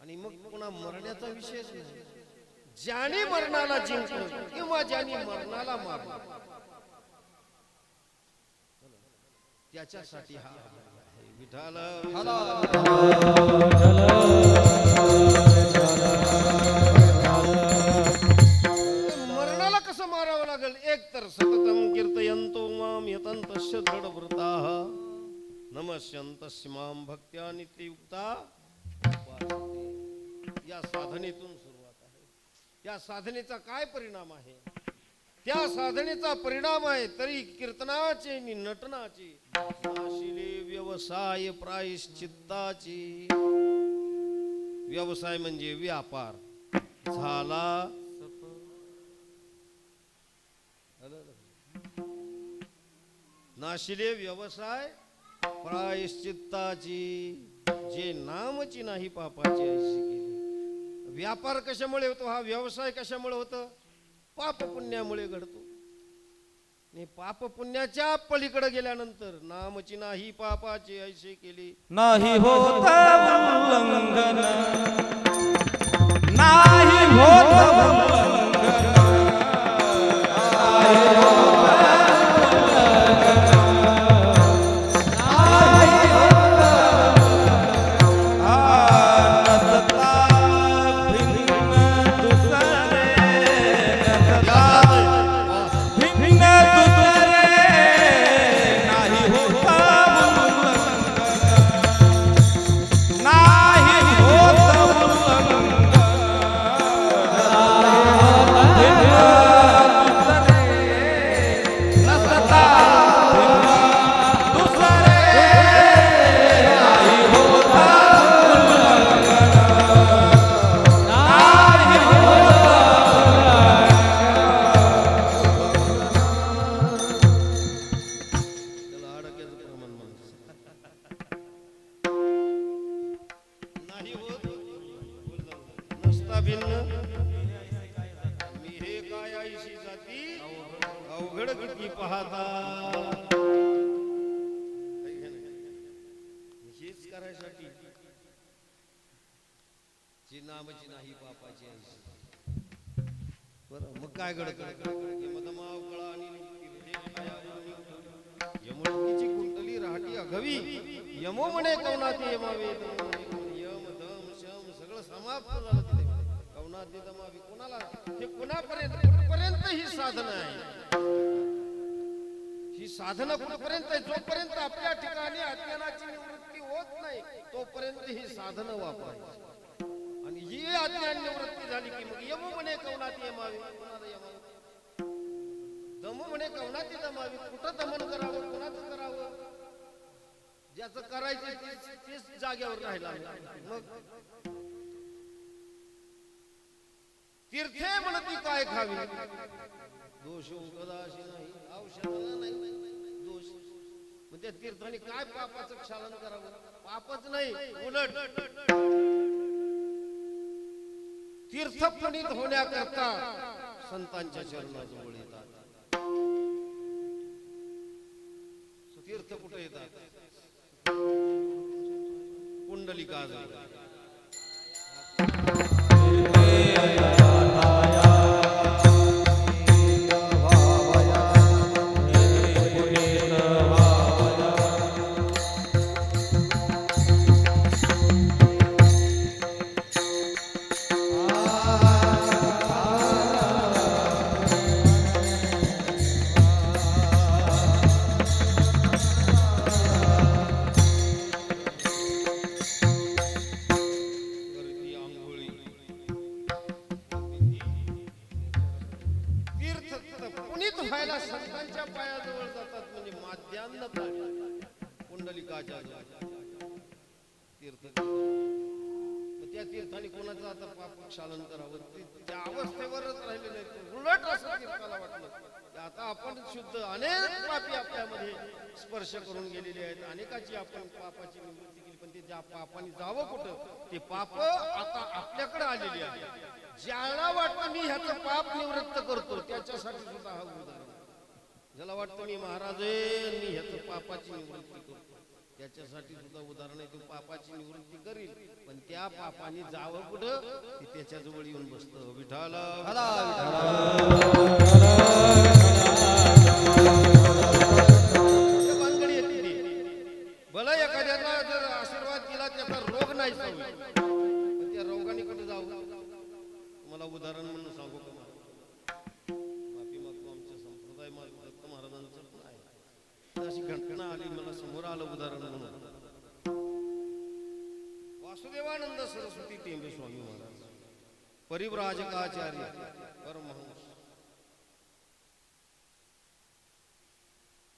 आणि मग पुन्हा मरण्याचा विषयच नाही. ज्याने मरणाला जिंकलं किंवा ज्याने मरणाला मारलं त्याच्यासाठी हा विठाल. मरणाला कसं मारावं लागेल? एक तर सततम कीर्तयन्तो माम यतन्तस्य दृढव्रताः नमस्यन्तस्य माम भक्त्या नित्ययुक्ता. या साधनेतून सुरुवात आहे. या साधनेचा काय परिणाम आहे? त्या साधनेचा परिणाम आहे. तरी कीर्तनाचे आणि नटनाचे नाशिले व्यवसाय प्रायश्चित्ताचे. व्यवसाय म्हणजे व्यापार झाला. नाशिले व्यवसाय प्रायश्चित्ताची. जे नामची नाही पापाची ऐशी केली. व्यापार कशामुळे होतो? हा व्यवसाय कशामुळे होतो? पाप पुण्यामुळे घडतो. आणि पाप पुण्याच्या पलीकडे गेल्यानंतर नामची नाही पापाची ऐशी केली. नाही होत उल्लंघन, नाही होत उल्लंघन, नाही होत अवघड किती पाहता. हेच करायसाठी जी नामची नाही पापाची ऐशी. बरं मग काय घडत? मदमाव कळा आणि यमुडीची कुंडली राहटी अघवी. यमो म्हणे कवनाती यमावे. यम दम शम सगळं समाप्त झालं तिथे. कवनाती दमावी कोणाला? हे कुणापर्यंत? कुठपर्यंत ही साधना आहे? ही साधना कुठपर्यंत आहे? जोपर्यंत आपल्या ठिकाणी अज्ञानाची निवृत्ती होत नाही तोपर्यंत ही साधना वापरायची. आणि ही अज्ञान निवृत्ती झाली की मग यमो म्हणे कवनाती यमावी. कोणाला यमावी? दमो म्हणे कवनाती दमावी. कुठं दमन करावं? कोणाचं करावं? ज्याचं करायचं तेच जाग्यावर राहिला. मग तीर्थे म्हणती काय खावी. दोष कदाशी नाही औषधाला नाही दोष. मग त्या तीर्थाने काय पापाचं क्षालन करावं? पापच नाही, उलट तीर्थ पुनीत होण्याकरता संतांच्या चरणाजवळ येतात. तीर्थ कुठे येतात? कुंडलिका संतांच्या पायाजवळ जातात. म्हणजे माध्यान्ह कुंडलिकाच्या तीर्थ. त्या तीर्थाने कोणाचं आता पाप क्षालन करावं? त्या अवस्थेवरच राहिले नाही. उलट असं तीर्थाला वाटलं आता आपण शुद्ध. अनेक पापी आपल्यामध्ये स्पर्श करून गेलेले आहेत. अनेकाची आपण पापाची निवृत्ती केली. पण ते ज्या पापाने जावं कुठं? ते पाप आता आपल्याकडे आलेली आहे. ज्याला वाटतं मी ह्याचं पाप निवृत्त करतो त्याच्यासाठी सुद्धा हा उदाहरण. ज्याला वाटतं मी महाराज मी ह्याचं पापाची निवृत्ती करतो त्याच्यासाठी सुद्धा उदाहरण आहे. तो पापाची निवृत्ती करील पण त्या पापाने जावं कुठं? ते त्याच्या जवळ येऊन बसतं. विठाल बांधणी येते. भला एखाद्याला जर आशीर्वाद दिला त्याचा रोग नाही पण त्या रोगाने कुठे जाऊ? मला उदाहरण म्हणून सांगू का? माफी मागतो. आमच्या संप्रदाय दत्त महाराजांचं पण आहे. अशी घटना आली मला समोर आलं उदाहरण म्हणून. वासुदेवानंद सरस्वती टेंबे स्वामी महाराज परिव्राजकाचार्य परमहंस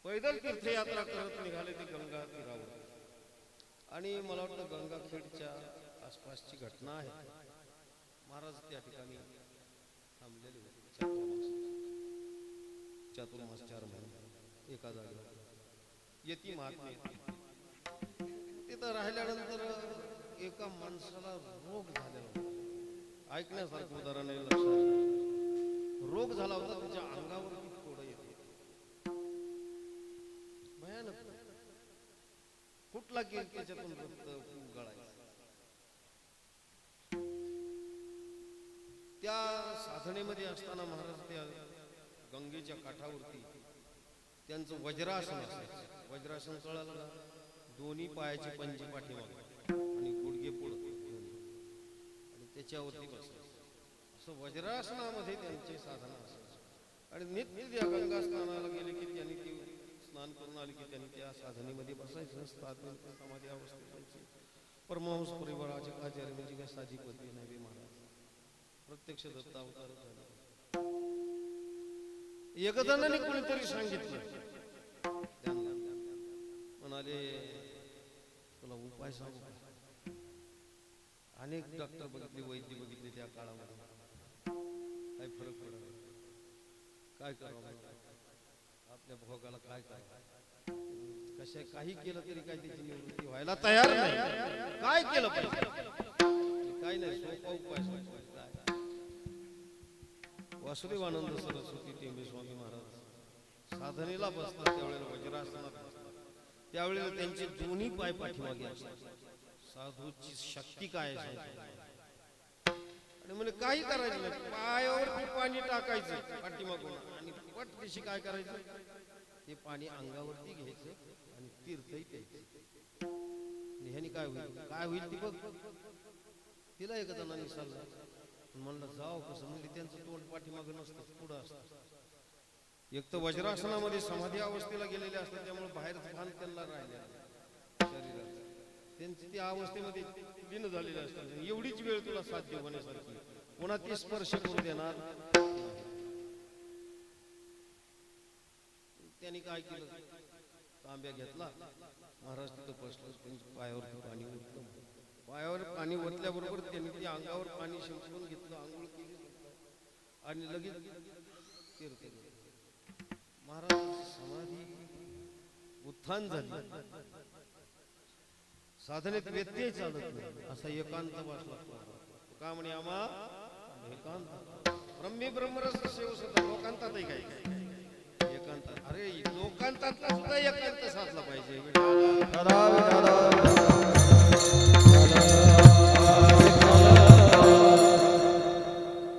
पैदल तीर्थयात्रा करत निघाले ते गंगा तीरावर. आणि मला वाटतं गंगाखेडच्या आसपासची घटना आहे. महाराज त्या ठिकाणी थांबलेले होते चातुर्मास 4 महिने एका जागेवर. येती महात्मे तिथं राहिल्यानंतर एका माणसाला रोग झालेला होता. ऐकण्यासारखं उदाहरण आहे, लक्षात. रोग झाला होता, त्याच्या अंगावर फोड येत होते, भयानक. कुठला की त्याच्यातून रक्त गळायचं. त्या साधनेमध्ये असताना महाराज त्या गंगेच्या काठावरती त्यांचं वज्रासन असायचं. वज्रासन कळालं ना, दोन्ही पायाची पंजी पाठीमागे आणि गुडघे पुढे आणि त्याच्यावरती बसायचं. असं वज्रासनामध्ये त्यांची साधना असायची. आणि नित्य त्या गंगा स्नानाला गेले की त्यांनी ती स्नान करून आले की त्यांनी त्या साधनेमध्ये बसायचं. समाधी अवस्थेत परमहंस परिवाराचे आचार्य म्हणजे काय साधी पदवी नाही. महाराज प्रत्यक्ष दत्तावतार झाले. एक जणांनी कोणीतरी सांगितलं त्यांना, म्हणाले तुला उपाय सांगू का? अनेक डॉक्टर बघितले, वैद्य बघितले त्या काळामध्ये, काय फरक पडला. काय करावं आपल्या भोगाला, काय करावं, कशा काही केलं तरी काय त्याची निवृत्ती व्हायला तयार नाही. काय केलं पाहिजे? काय नाही, सोपा उपाय सांगतो. वासुदेवानंद सरस्वती टेंबे स्वामी महाराज साधनेला बसतात त्यावेळेला वज्रासनात बसतात. त्यावेळेला त्यांचे दोन्ही पाय पाठीमागे असतात. साधूची शक्ती काय आणि म्हणजे काही करायचं नाही, पायावरती पाणी टाकायचं पाठीमागून आणि पट दिशी काय करायचं, ते पाणी अंगावरती घ्यायचं आणि तीर्थही प्यायचं. ह्यानी काय होईल, काय होईल ती बघ. तिला एका जणांनी सल्ला म्हणलं जाऊ कसं, म्हणजे त्यांचं तोंड पाठीमागं नसतं, पुढं असतं. एक तर वज्रासनामध्ये समाधी अवस्थेला गेलेले असतात, त्यामुळे बाहेरचं भान त्यांना राहिलेलं शरीरात. त्यांची त्या अवस्थेमध्ये लीन झालेले असतात. एवढीच वेळ तुला साध्य होण्यासारखी, कोणा ती स्पर्श करू देणार. त्यांनी काय केलं, तांब्या घेतला, महाराज तिथं बसलं, त्यांच्या पायावर पाणी ओतलं. पायावर पाणी ओतल्याबरोबर त्यांनी ते अंगावर पाणी शिंपडून घेतलं, आंघोळ केली आणि लगेच तीर्थ केलं. महाराज समाधी उत्थान झाली. साधनेत व्यत्यय चालत नाही, असा एकांत वाचला. का म्हणे आम्हा एकांत ब्रह्मी ब्रह्मरस सेव सुद्धा लोकांतातही काय एकांतात. अरे लोकांतात सुद्धा एकांत साधला पाहिजे.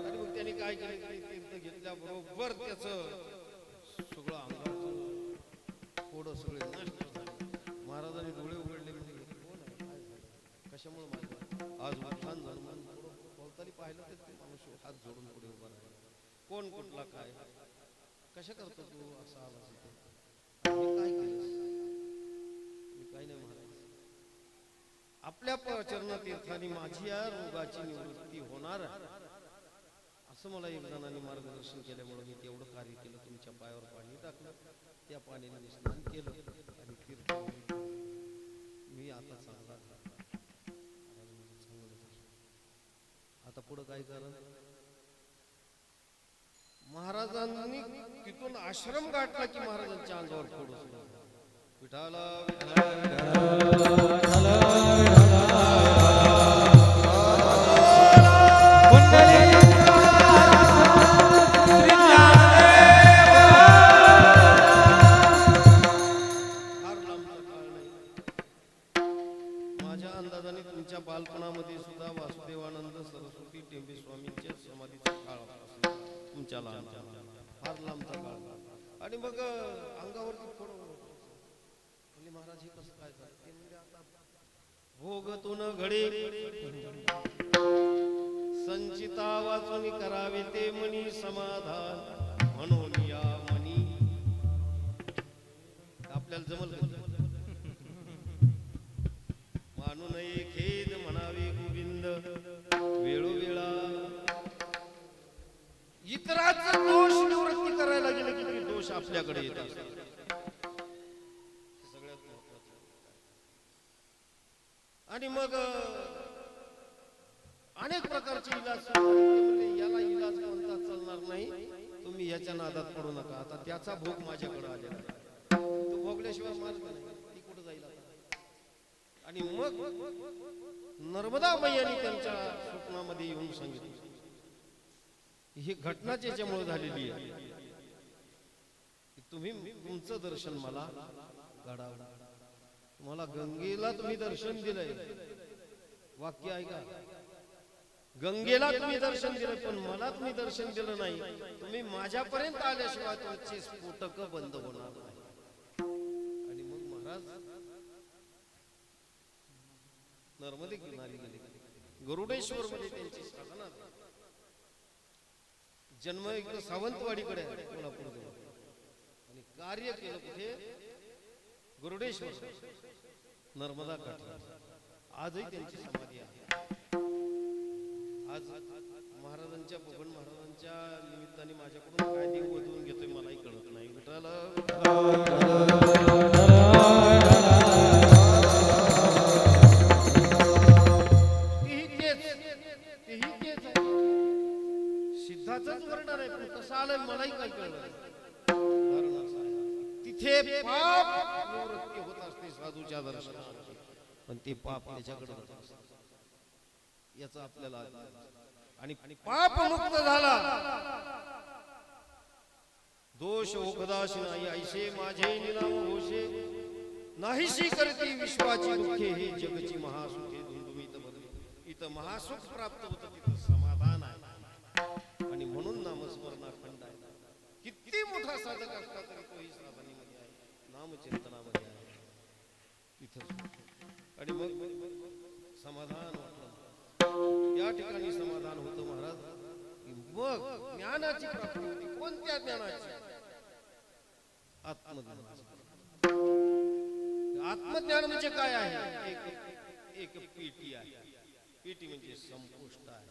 आणि मग त्यांनी काय केलं, तीर्थ घेतल्याबरोबर त्याच सगळं अंगाचं थोडं सगळे नष्ट झाले. महाराजांनी डोळे उघडले, म्हणजे कशामुळे माझं आज उत्थान झालं. बोलताना पाहिलं तर ते मनुष्य हात जोडून पुढे उभा राहिला. कोण कुठला काय कशा करतो तू, असा आवाज येतो. मी काय केलं, मी काय नाही महाराज, आपल्या चरणतीर्थाने माझी या रोगाची निवृत्ती होणार असं मला एक जणांनी मार्गदर्शन केल्यामुळे मी तेवढं कार्य केलं. तुमच्या पायावर पाणी टाकलं, त्या पाण्याने स्नान केलं आणि तीर्थ मी आता चांगला झाला. आता पुढं काय करा. महाराजांनी तिथून आश्रम गाठला की महाराजांच्या अंगावर थोडं विठाला माझ्या अंदाजाने तुमच्या बालपणामध्ये सुद्धा वासुदेवानंद सरस्वती टेंबे स्वामींच्या समाधीचा काळ तुमच्या फार लांबचा काळ. आणि मग अंगावरती थोडं म्हणजे महाराज हे कसं काय झालं, ते म्हणजे आता भोगतून घडे संचिता वाचून करावे ते मनी समाधान म्हणून या मनी. आपल्याला जमल मानू नये खेद म्हणावे गोविंद वेळोवेळा. इतरांचा दोष निवृत्ती करायला गेले की दोष आपल्याकडे येतात. आणि मग अनेक प्रकारचे इलाज सुरू झाले. ते म्हणले याला इलाज कोणता चालणार नाही, तुम्ही याच्या नादात पडू नका. आता त्याचा भोग माझ्याकडे आलेला आहे, तो भोगल्याशिवाय मार्ग नाही, ती कुठं जाईल आता. आणि मग नर्मदा मैयानी त्यांच्या स्वप्नामध्ये येऊन सांगितलं, ही घटना ज्याच्यामुळे झालेली आहे की तुम्ही तुमचं दर्शन मला घडावं. तुम्हाला गंगेला तुम्ही दर्शन दिलंय, वाक्य आहे का, गंगेला तुम्ही दर्शन दिलं पण मला तुम्ही दर्शन दिलं नाही. तुम्ही माझ्यापर्यंत आल्याशिवाय तुमचे स्फोटक बंद होणार नाही. आणि मग महाराज नर्मदे किनारी गेले. गरुडेश्वर मध्ये त्यांची साधना झाली. जन्म इकडे सावंतवाडीकडे कोल्हापूर आणि कार्य केलं कुठे, गरुडेश्वर नर्मदा काठी. आजही त्यांची समाधी आहे. आज महाराजांच्या बबन महाराजांच्या निमित्ताने माझ्याकडून काय देव वधवून घेतोय मलाही कळत नाही. सिद्धाचंच वर्णन आहे पण कसं आलंय मलाही काय कळलं. तिथे पाप निवृत्ती होत असते साधूच्या दर्शनात, पण ते पाप त्याच्याकडे याचा आपल्याला आणि पाप मुक्त झाला. दोष ओखदाशी नाही ऐसे माझे निनाम होशे, नाहीशी करती विश्वाची दुःखे हे जगची महासुखे धुंदुमीत बदले. इथं महासुख प्राप्त होतं, तिथं समाधान आहे. आणि म्हणून नामस्मरणाखंड आहे. किती मोठा साधक असला तरी तोही साधनेमध्ये आहे, नामचिंतनामध्ये आहे तिथं. आणि मग समाधान वाटलं, या ठिकाणी समाधान होतं महाराज. मग ज्ञानाची प्राप्ती होती. कोणत्या ज्ञानाची, आत्मज्ञान. आत्मज्ञान म्हणजे काय आहे, एक पेटी आहे. पेटी म्हणजे संपुष्ट आहे.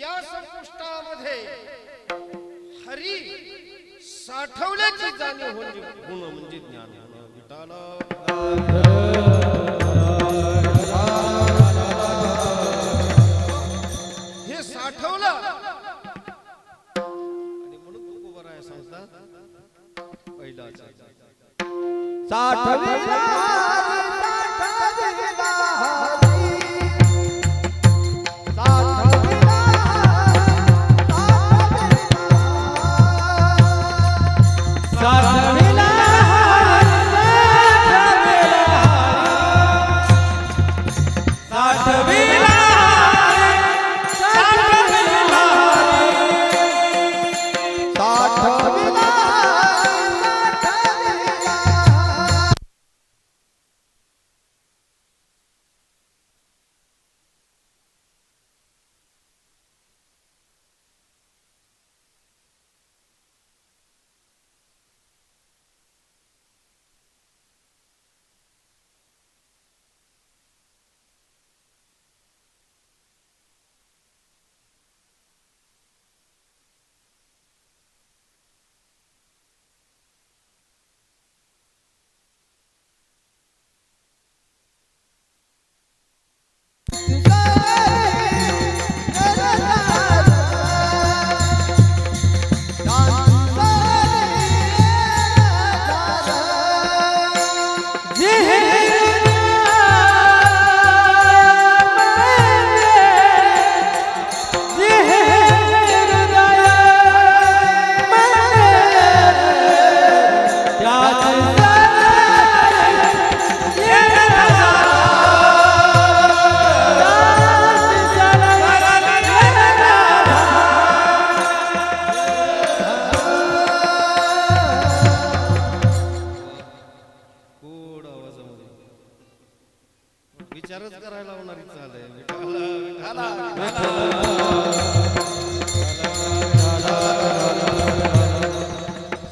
या संपुष्टामध्ये हरी साठवल्याची जाणीव होणं म्हणजे ज्ञान. हे साठवलं आणि म्हणून तुकोबाराय सांगतात पहिला विचारच करायला होणारी चाल आहे.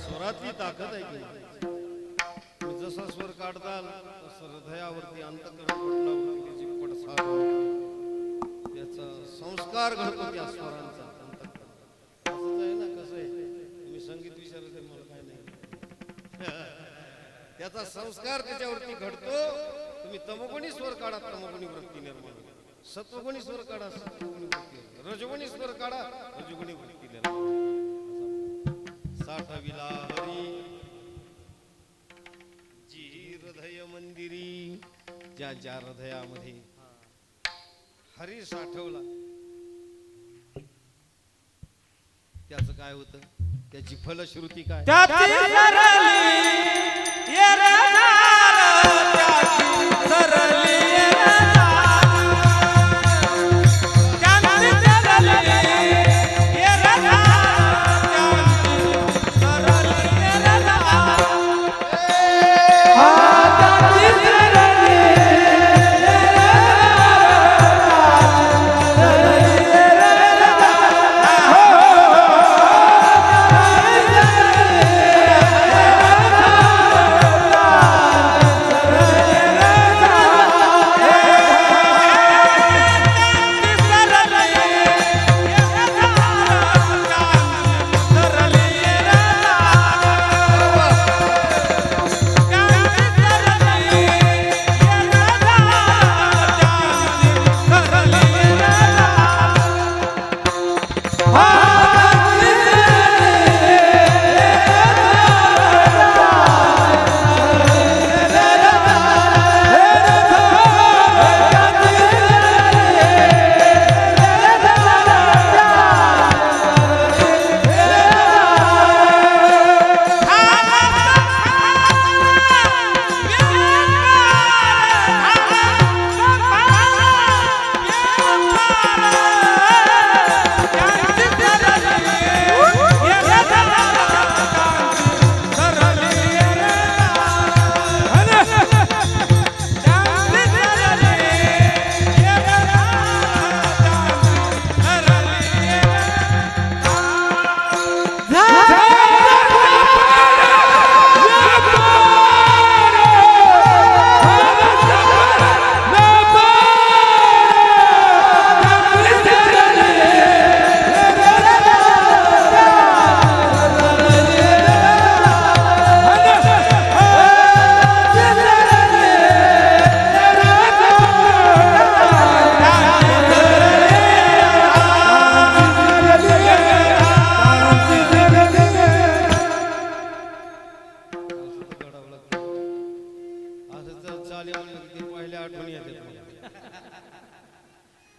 स्वरातली ताकद आहे की जसा स्वर काढताल तसं हृदयावरती अंतःकरणावरती पडसाद याचा संस्कार घडतो त्या स्वरांचा. असंच आहे ना, कसं आहे तुम्ही संगीत विचारत मला काय नाही, त्याचा संस्कार त्याच्यावरती घडतो. तुम्ही तमोगुणी स्वर काढा, तमोगुणी वृत्ती निर्माण होईल. सत्वगुणी स्वर काढा, सत्वगुणी वृत्ती निर्माण होईल. रजोगुणी स्वर काढा, रजोगुणी वृत्ती निर्माण होईल. साठविला हरी जी हृदय मंदिरी, ज्या ज्या हृदयामध्ये हरी साठवला त्याचं काय होतं, त्याची फलश्रुती काय? त्याची सरली ये रे दार, त्याची सरली ये रे दार, त्याची सरली ये रे दार, त्याची सरली ये रे दार, त्याची सरली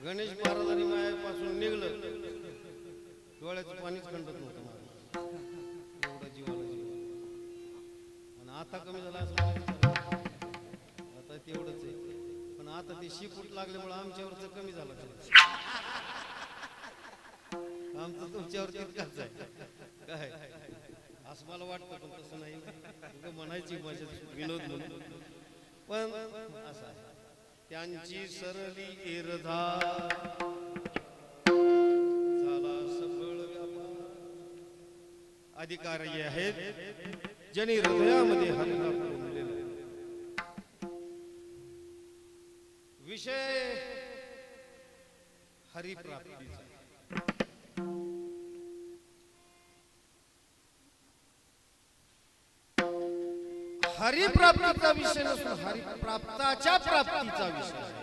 गणेश महाराजांनी मायापासून निघलं, डोळ्याचं पाणीच खंडत नव्हतं मला, एवढं जीवाला जीव. आणि आता कमी झाला असं आता तेवढंच आहे, पण आता ते शिपूट लागल्यामुळे आमच्यावरच कमी झालं. आमचं तुमच्यावर तितकाच आहे काय, असं मला वाटतं, पण तसं नाही. म्हणायची माझ्या विनोद म्हणून, पण असं आहे. त्यांची सरली एरधार झाला सफळ व्यापार. अधिकारी आहेत ज्यांनी हृदयामध्ये हरिला कोंबलेला. विषय हरिप्राप्तीचा. हरिप्राप्तीचा विषय नसून हरिप्राप्ताच्या प्राप्तीचा विषय आहे.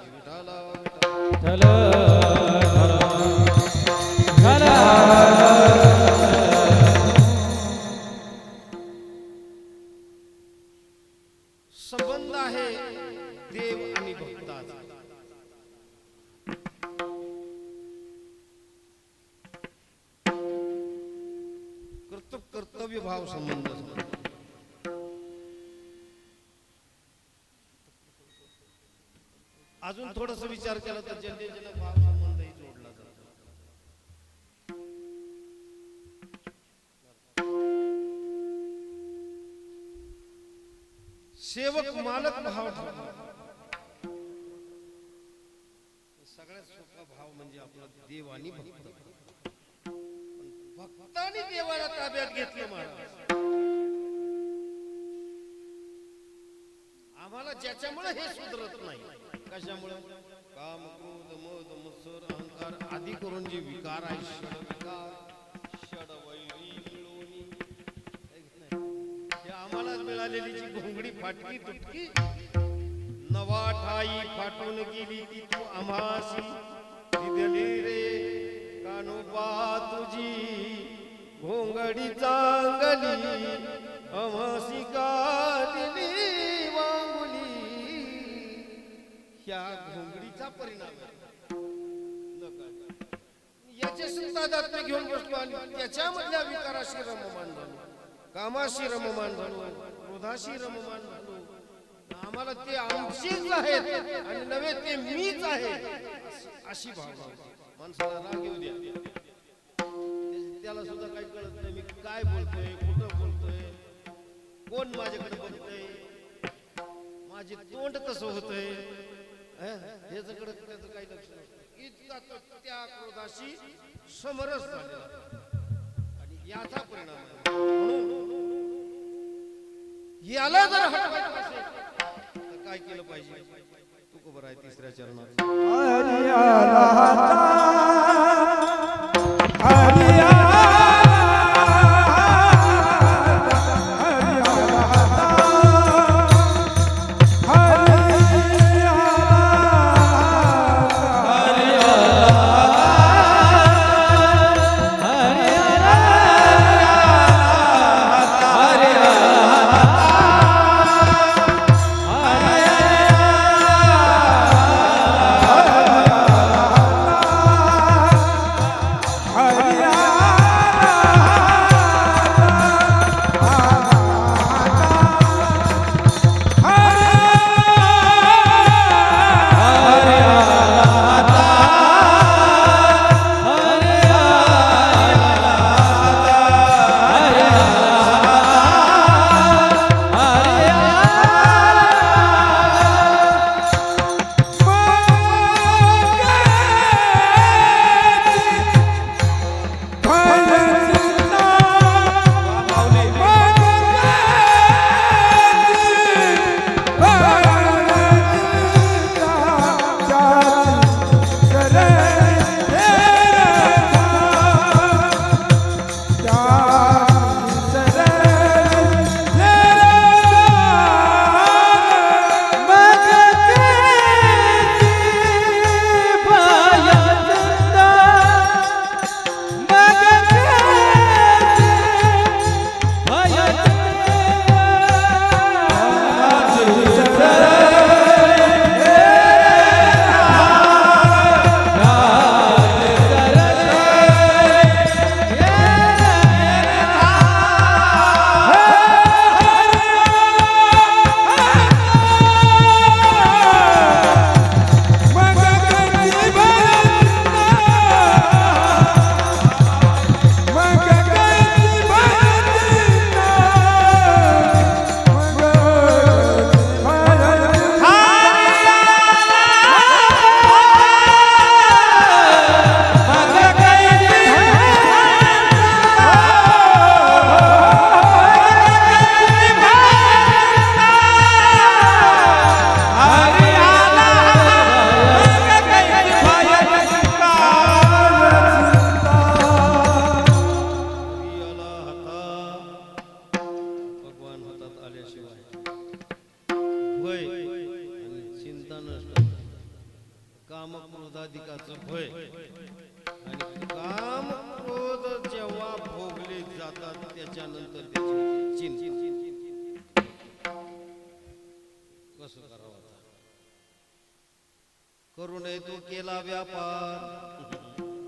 संबंध आहे देव आणि भक्ताचा. कर्तव्य भाव संबंध. अजून थोडस विचार केला तर जनतेला भाव संबंधही जोडला जातो. सेवक मालक भाव सगळ्यात सोपा भाव म्हणजे आपला देव आणि भक्त. भक्तांनी देवाला ताब्यात घेतलं महाराज. आम्हाला ज्याच्यामुळे हे सुधरत नाही. कशामुळे? काम, क्रोध, मद, मत्सर, अहंकार आदी करून जे विकार आहे, हे आम्हाला मिळालेली जी घोंगडी फाटकी तुटकी नवा ठाई फाटून गेली ती तू आम्हाशी दिदली रे कानोबा तुझी घोंगडी चांगली आम्हाशी का दिली वांगुली. ह्या घोंगडीचा परिणाम आहे. याचे सुद्धा दात्य घेऊन बसलो आणि त्याच्यामधल्या विकाराशी रममान झालो, कामाशी रममान झालो, क्रोधाशी रममान झालो. आम्हाला ते आमचीच आहेत आणि नव्हे ते मीच आहे अशी भावना होती. माणसाला राग येऊ द्या, त्याला सुद्धा काही कळत नाही मी काय बोलतोय, कुठं बोलतोय, कोण माझ्याकडे बघतोय, माझे तोंड कसं होतंय, ह्याच्याकडे त्याचं काही लक्ष नसतं. इतका तो त्या क्रोधाशी समरस झालेला आणि याचा परिणाम आहे. म्हणून याला जर हटवायचं असेल तर काय केलं पाहिजे? तू खबर आहे तिसऱ्या चरणात क्रोधाधिकाचं भय आणि काम क्रोध जेव्हा भोगले जातात त्याच्यानंतर त्याची चिंता कसं करावं. करू नये तो केला व्यापार,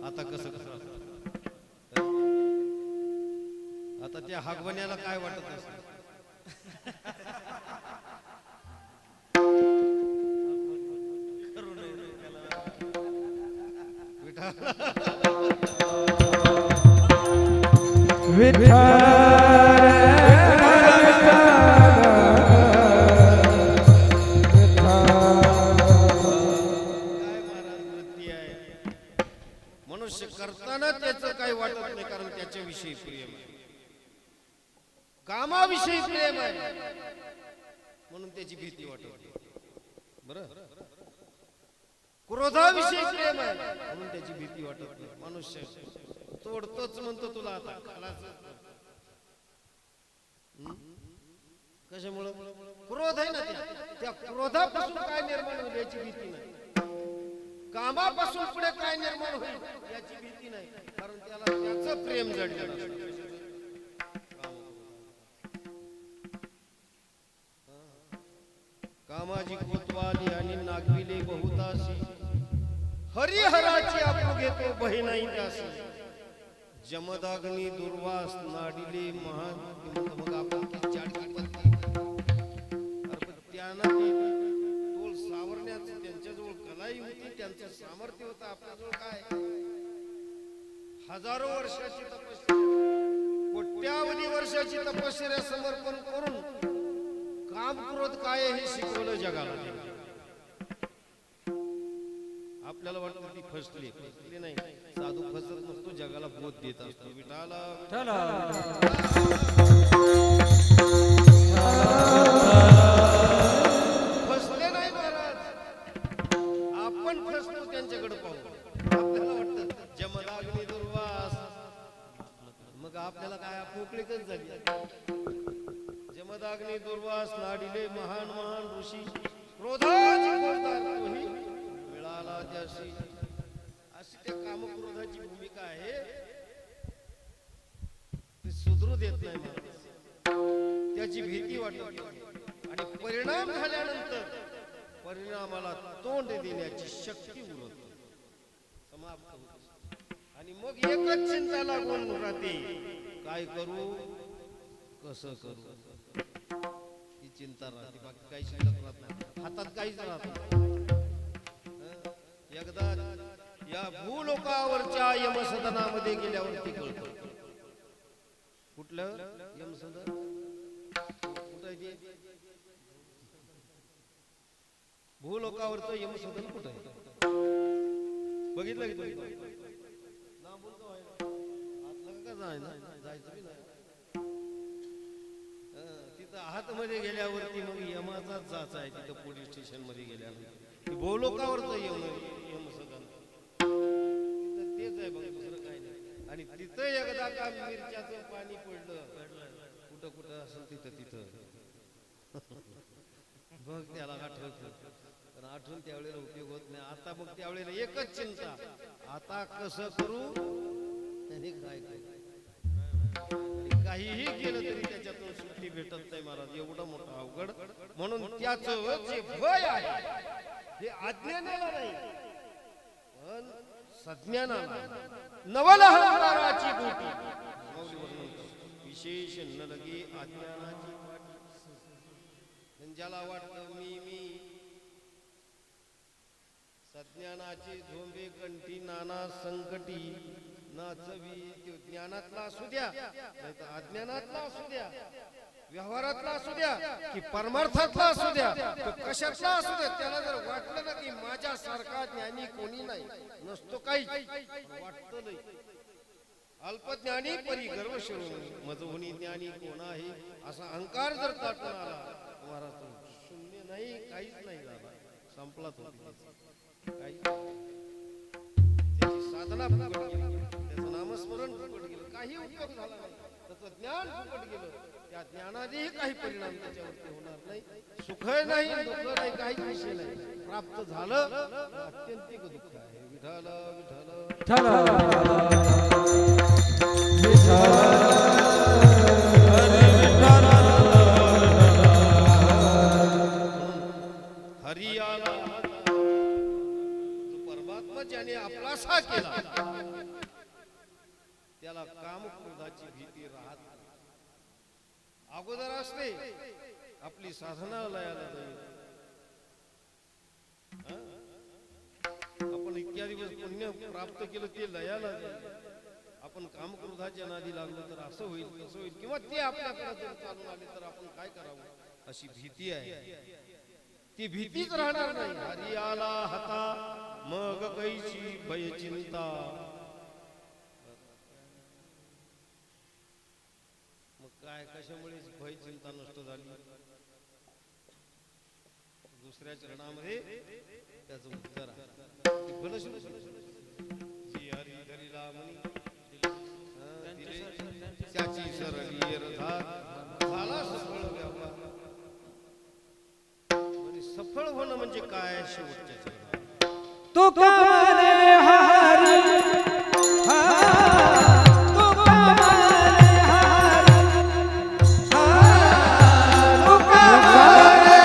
आता कसं करावं. आता त्या हागवण्याला काय वाटत असत. मनुष्य करताना त्याचं काही वाटत नाही कारण त्याच्याविषयी प्रेम आहे, कामाविषयी प्रेम आहे म्हणून त्याची भीती वाटत नाही. बरं, क्रोधाविषयी प्रेम आहे म्हणून त्याची भीती वाटत नाही. मनुष्य तोडतोच म्हणतो तुला आता खालाच कशामुळं क्रोध आहे ना त्या क्रोधापासून काय निर्माण होईल याची भीती नाही, कामापासून पुढे काय निर्माण होईल याची भीती नाही, कारण त्याला त्याचं प्रेम जडलेलं असतं. कामाजी कोतवाली आणि नागविले बहुतासी, हरिहराची आपू घेतो बही नाही त्यासी, जमदाग्नी दुर्वास नाडिले महान. मग आपण ती चाडकी पत्ती त्यांना तोल सावरण्याचं त्यांच्याजवळ कलाई होती, त्यांचं सामर्थ्य होतं. आपल्याजवळ काय, हजारो वर्षाची तपस्या, कोट्यावधी वर्षाची तपस्या समर्पण करून काम क्रोध काय हे शिकवलं जगाला. आपल्याला वाटतं ती फसली नाही, साधू फसत नसतो, जगाला बोध देत असतो. विठाला फसले नाही महाराज, आपण फसतो त्यांच्याकडे पाहू. आपल्याला वाटतं जमदाग्नी दुर्वास, मग आपल्याला काय पोकळीकच झाली. जमदाग्नी दुर्वास नाडिले महान महान ऋषी, क्रोधाची गोडदार तोही मिळाला त्याशी. अशी त्या कामक्रोधाची भूमिका आहे, ते सुधरू देत नाही माणूस, त्याची भीती वाटते. आणि परिणाम झाल्यानंतर परिणामाला तोंड देण्याची शक्ती उरत समाप्त होते. आणि मग एकच चिंता लागून राहते, काय करू कसं करू, ही चिंता राहते. बाकी काही शिल्लक राहत नाही, हातात काहीच राहत नाही. एकदा या भूलोकावरच्या यमसदनामध्ये गेल्यावरती कळतं. कुठलं यमसदन, कुठं आहे ते? भूलोकावरचं यमसदन कुठं आहे? बघितलं की तुम्ही? लांबून का व्हायला? आतलं का जायचं बी नाही. तिथं आतमध्ये गेल्यावरती मग यमाचाच जाचा आहे. तिथं पोलीस स्टेशन मध्ये गेल्यानंतर भूलोकावरचं यमसदन तिथं तेच आहे बघ, दुसरं काही नाही. आणि तिथं एकदा का मिरच्याचं पाणी पडलं, कुठं कुठं असेल तिथं बघ त्याला आठवत, पण आठवून त्यावेळेला उपयोग होत नाही. आता मग त्यावेळेला एकच चिंता, आता कसं करू आणि काय करू. काहीही केलं तरी त्याच्यातून सुट्टी भेटत नाही महाराज, एवढं मोठं अवघड. म्हणून त्याचं जे भय आहे हे अज्ञानाला नाही, पण सज्ञानाला. नवलहंकाराची गोटी विशेष न लगे अज्ञानाची वाटी. ज्याला वाटतं मी, सज्ञानाची झोंबे कंठी नाना संकटी नाचवी. ज्ञानातला असू द्या नाही तर अज्ञानातला असू द्या, व्यवहारातला असू द्या की परमार्थातला असू द्या, तो कशातला असू द्या, त्याला जर वाटलं ना की माझ्यासारखा ज्ञानी कोणी नाही, नसतो काही, वाटतं नाही. अल्पज्ञानी परी गर्व शिरोमणी, मजहुनी ज्ञानी कोण आहे असा अहंकार जर ताटून आला महाराज, तो शून्य नाही, काहीच नाही झाला, संपला तो. काही त्याची साधना फुकट गेली, त्याचं नामस्मरण फुकट गेलं, काही उपयोग झाला नाही, त्याचं ज्ञान फुकट गेलं. त्या ज्ञानानेही काही परिणाम त्याच्यावरती होणार नाही. सुख नाही, दुःख नाही, काही विषय नाही. प्राप्त झालं अत्यंतिक दुःख आहे. विठाल विठाल हरी आला, जो परमात्मा ज्याने आपलासा केला त्याला काम क्रोधाची भीती राहत अगोदर असते. आपली साधना लयाला जाईल. आपण इतक्या दिवस पुण्य प्राप्त केलं ते लयाला जाईल. आपण काम क्रोधाच्या नादी लागलो तर असं होईल तसं होईल, किंवा ते आपल्याकडे जर चालून आले तर आपण काय करावं अशी भीती आहे. ती भीतीच राहणार नाही. हरी आला हाता मग कैची भय चिंता. मग काय, कशामुळे भय चिंता नष्ट झाली? दुसऱ्या चरणामध्ये त्याचं उत्तर आहे. हरी हरी रामनी त्याची सरली झाला सफळ व्यवहार. सफळ होणं म्हणजे काय शेवटच्या चरणात? तुका म्हणे हरी तुका म्हणे हरी तुका म्हणे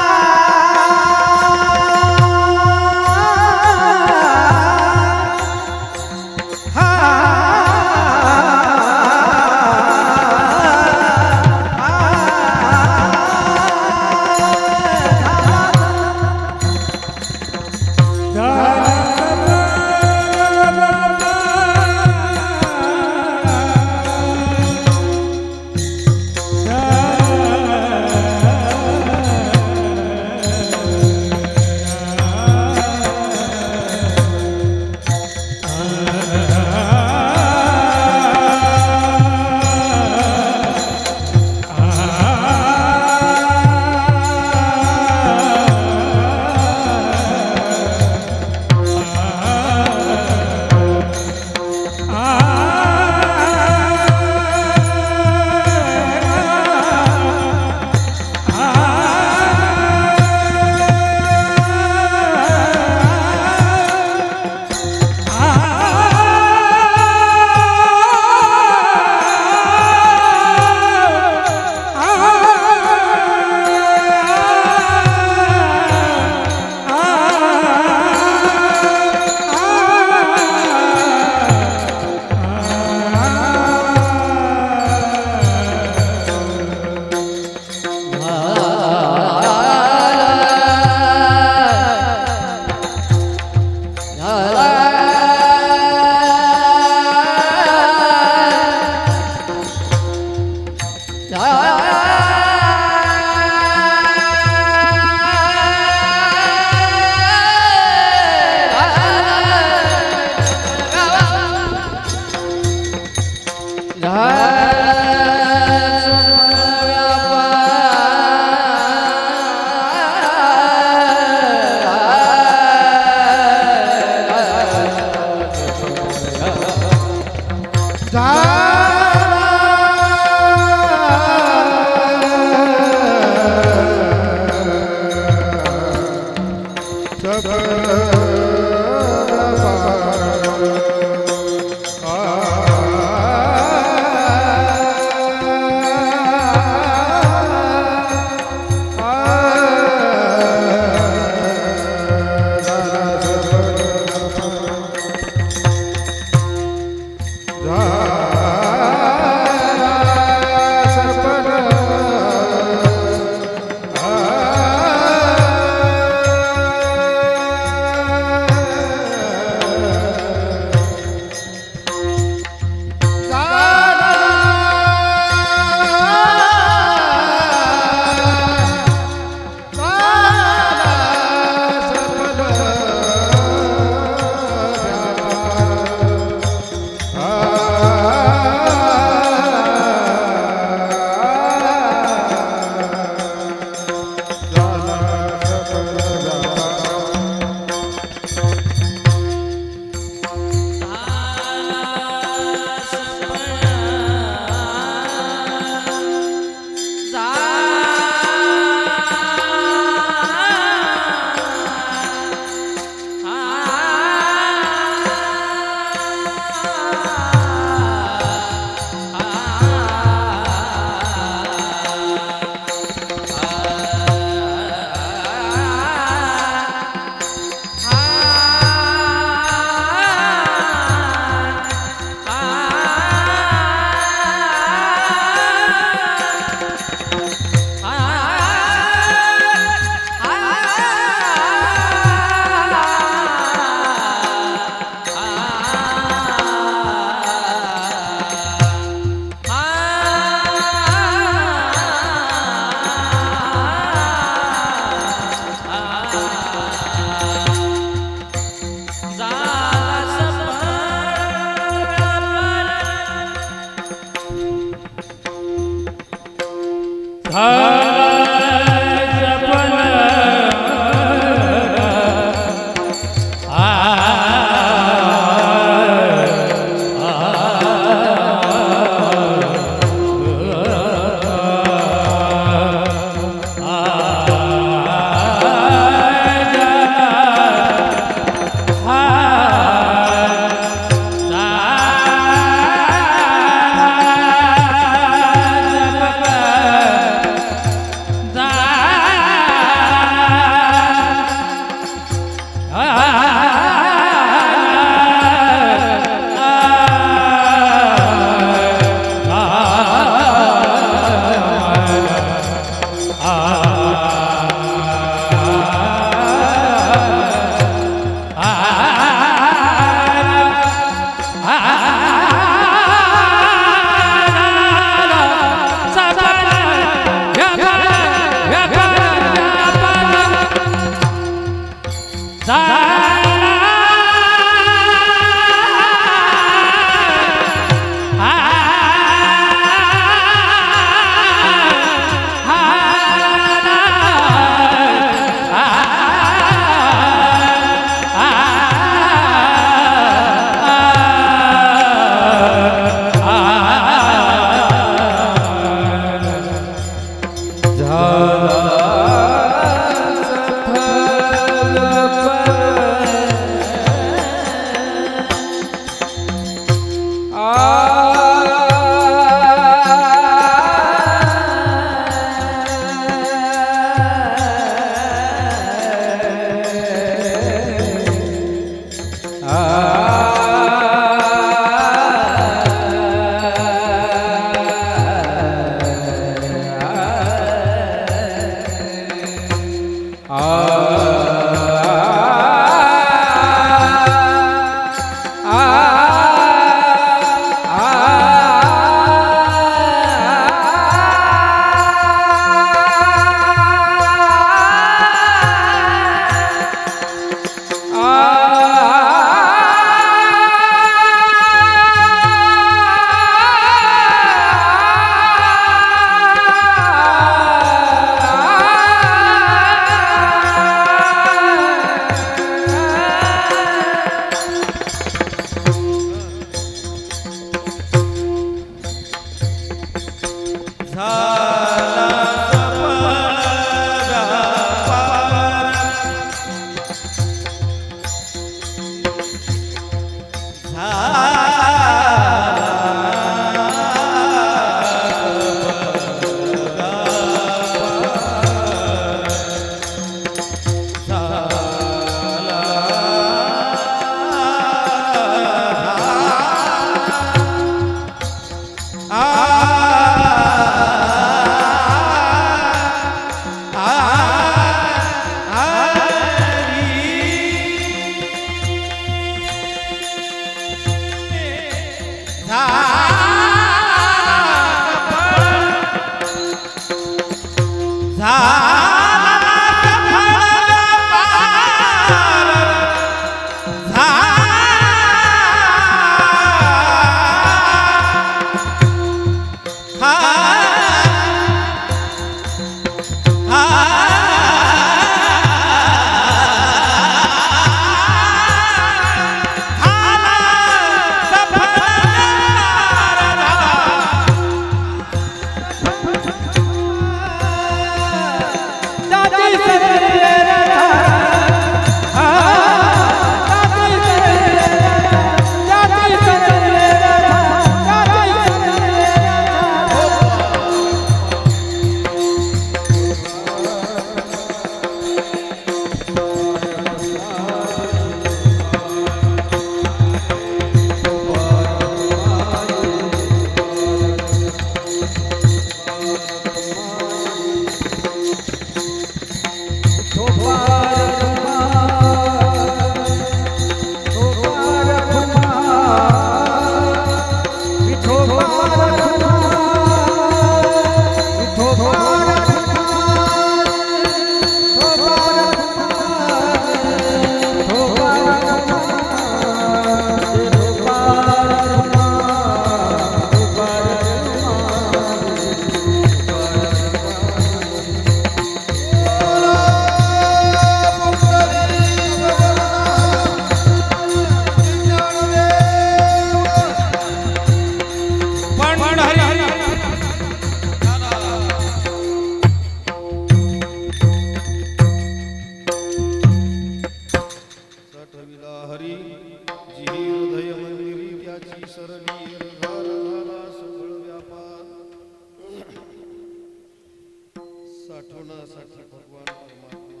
साठवण्यासाठी भगवान परमात्मा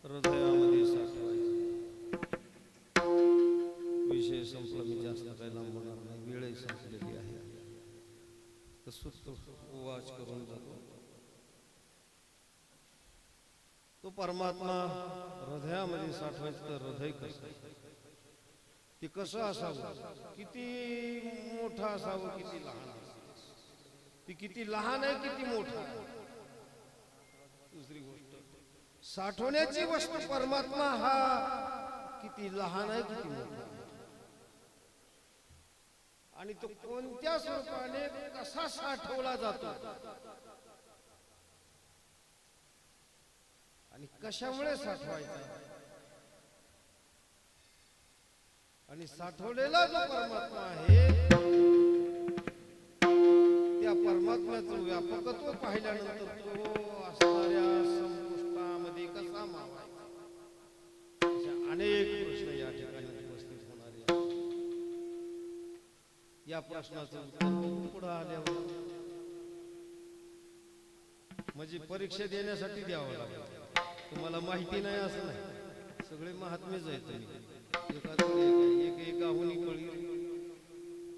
हृदयामध्ये साठवायचे. विषय संपला, मी जास्त काही लांबणार नाही, वेळही संपलेली आहे. तर सुस्त वाच करून जातो. तो परमात्मा हृदयामध्ये साठवायचं तर हृदय कसं, ते कसं असावं, किती मोठं असावं, किती लहान असावं, ती किती लहान आहे किती मोठं आहे. दुसरी गोष्ट, साठवण्याची वस्तू परमात्मा हा किती लहान आहे किती मोठा आहे, आणि तो कोणत्या स्वरूपाने कसा साठवला जातो आणि कशामुळे साठवायचा, आणि साठवलेला जो परमात्मा आहे त्या परमात्म्याचं व्यापकत्व पाहिल्यानंतर तो असणाऱ्या संपुष्टामध्ये कसा मावायचा, अशा अनेक प्रश्न या ठिकाणी उपस्थित होणारे आहेत. या प्रश्नाचं उत्तर पुढे आल्यावर म्हणजे परीक्षा देण्यासाठी द्यावं लागेल. तुम्हाला माहिती नाही असं नाही, सगळे महात्मेच आहेत. एक आहुनी कळली,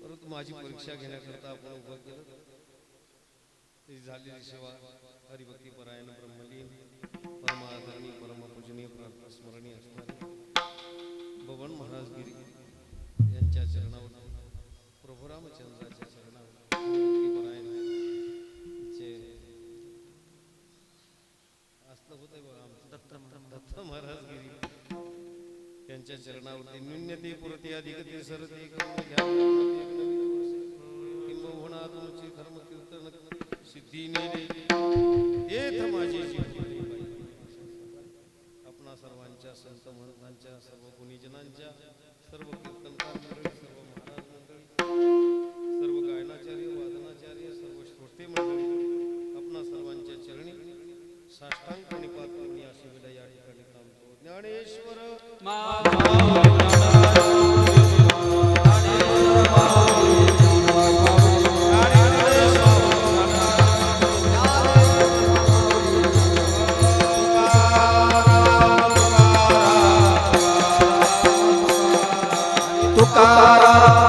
परंतु माझी परीक्षा घेण्याकरता आपण उभं केलं. ती झालेली सेवा हरिभक्ती परायण ब्रह्मलीन परमादरणीय परमपूजनीय स्मरणीय असणारे बबन महाराजगिरी यांच्या चरणावर, प्रभू रामचंद्राच्या चरणावर हरिभक्ती परायण असलं होतं बघा आमचं दत्त महाराजगिरी यांच्या चरणावरती न्यून्यते पुरते अधिकते सरते करून घ्या किंबहुना तुमची धर्म कीर्तन सिद्धी नेले तेथ माझी जीवनी. आपणा सर्वांच्या संत महंतांच्या, सर्व गुणीजनांच्या, सर्व कीर्तनकार मंडळी, सर्व महाराज मंडळी, सर्व गायनाचार्य वादनाचार्य, सर्व श्रोते मंडळी, आपणा सर्वांच्या चरणी साष्टांग प्रणिपात करून या शिबिरा या ठिकाणी थांबतो. ज्ञानेश्वर तुकाराम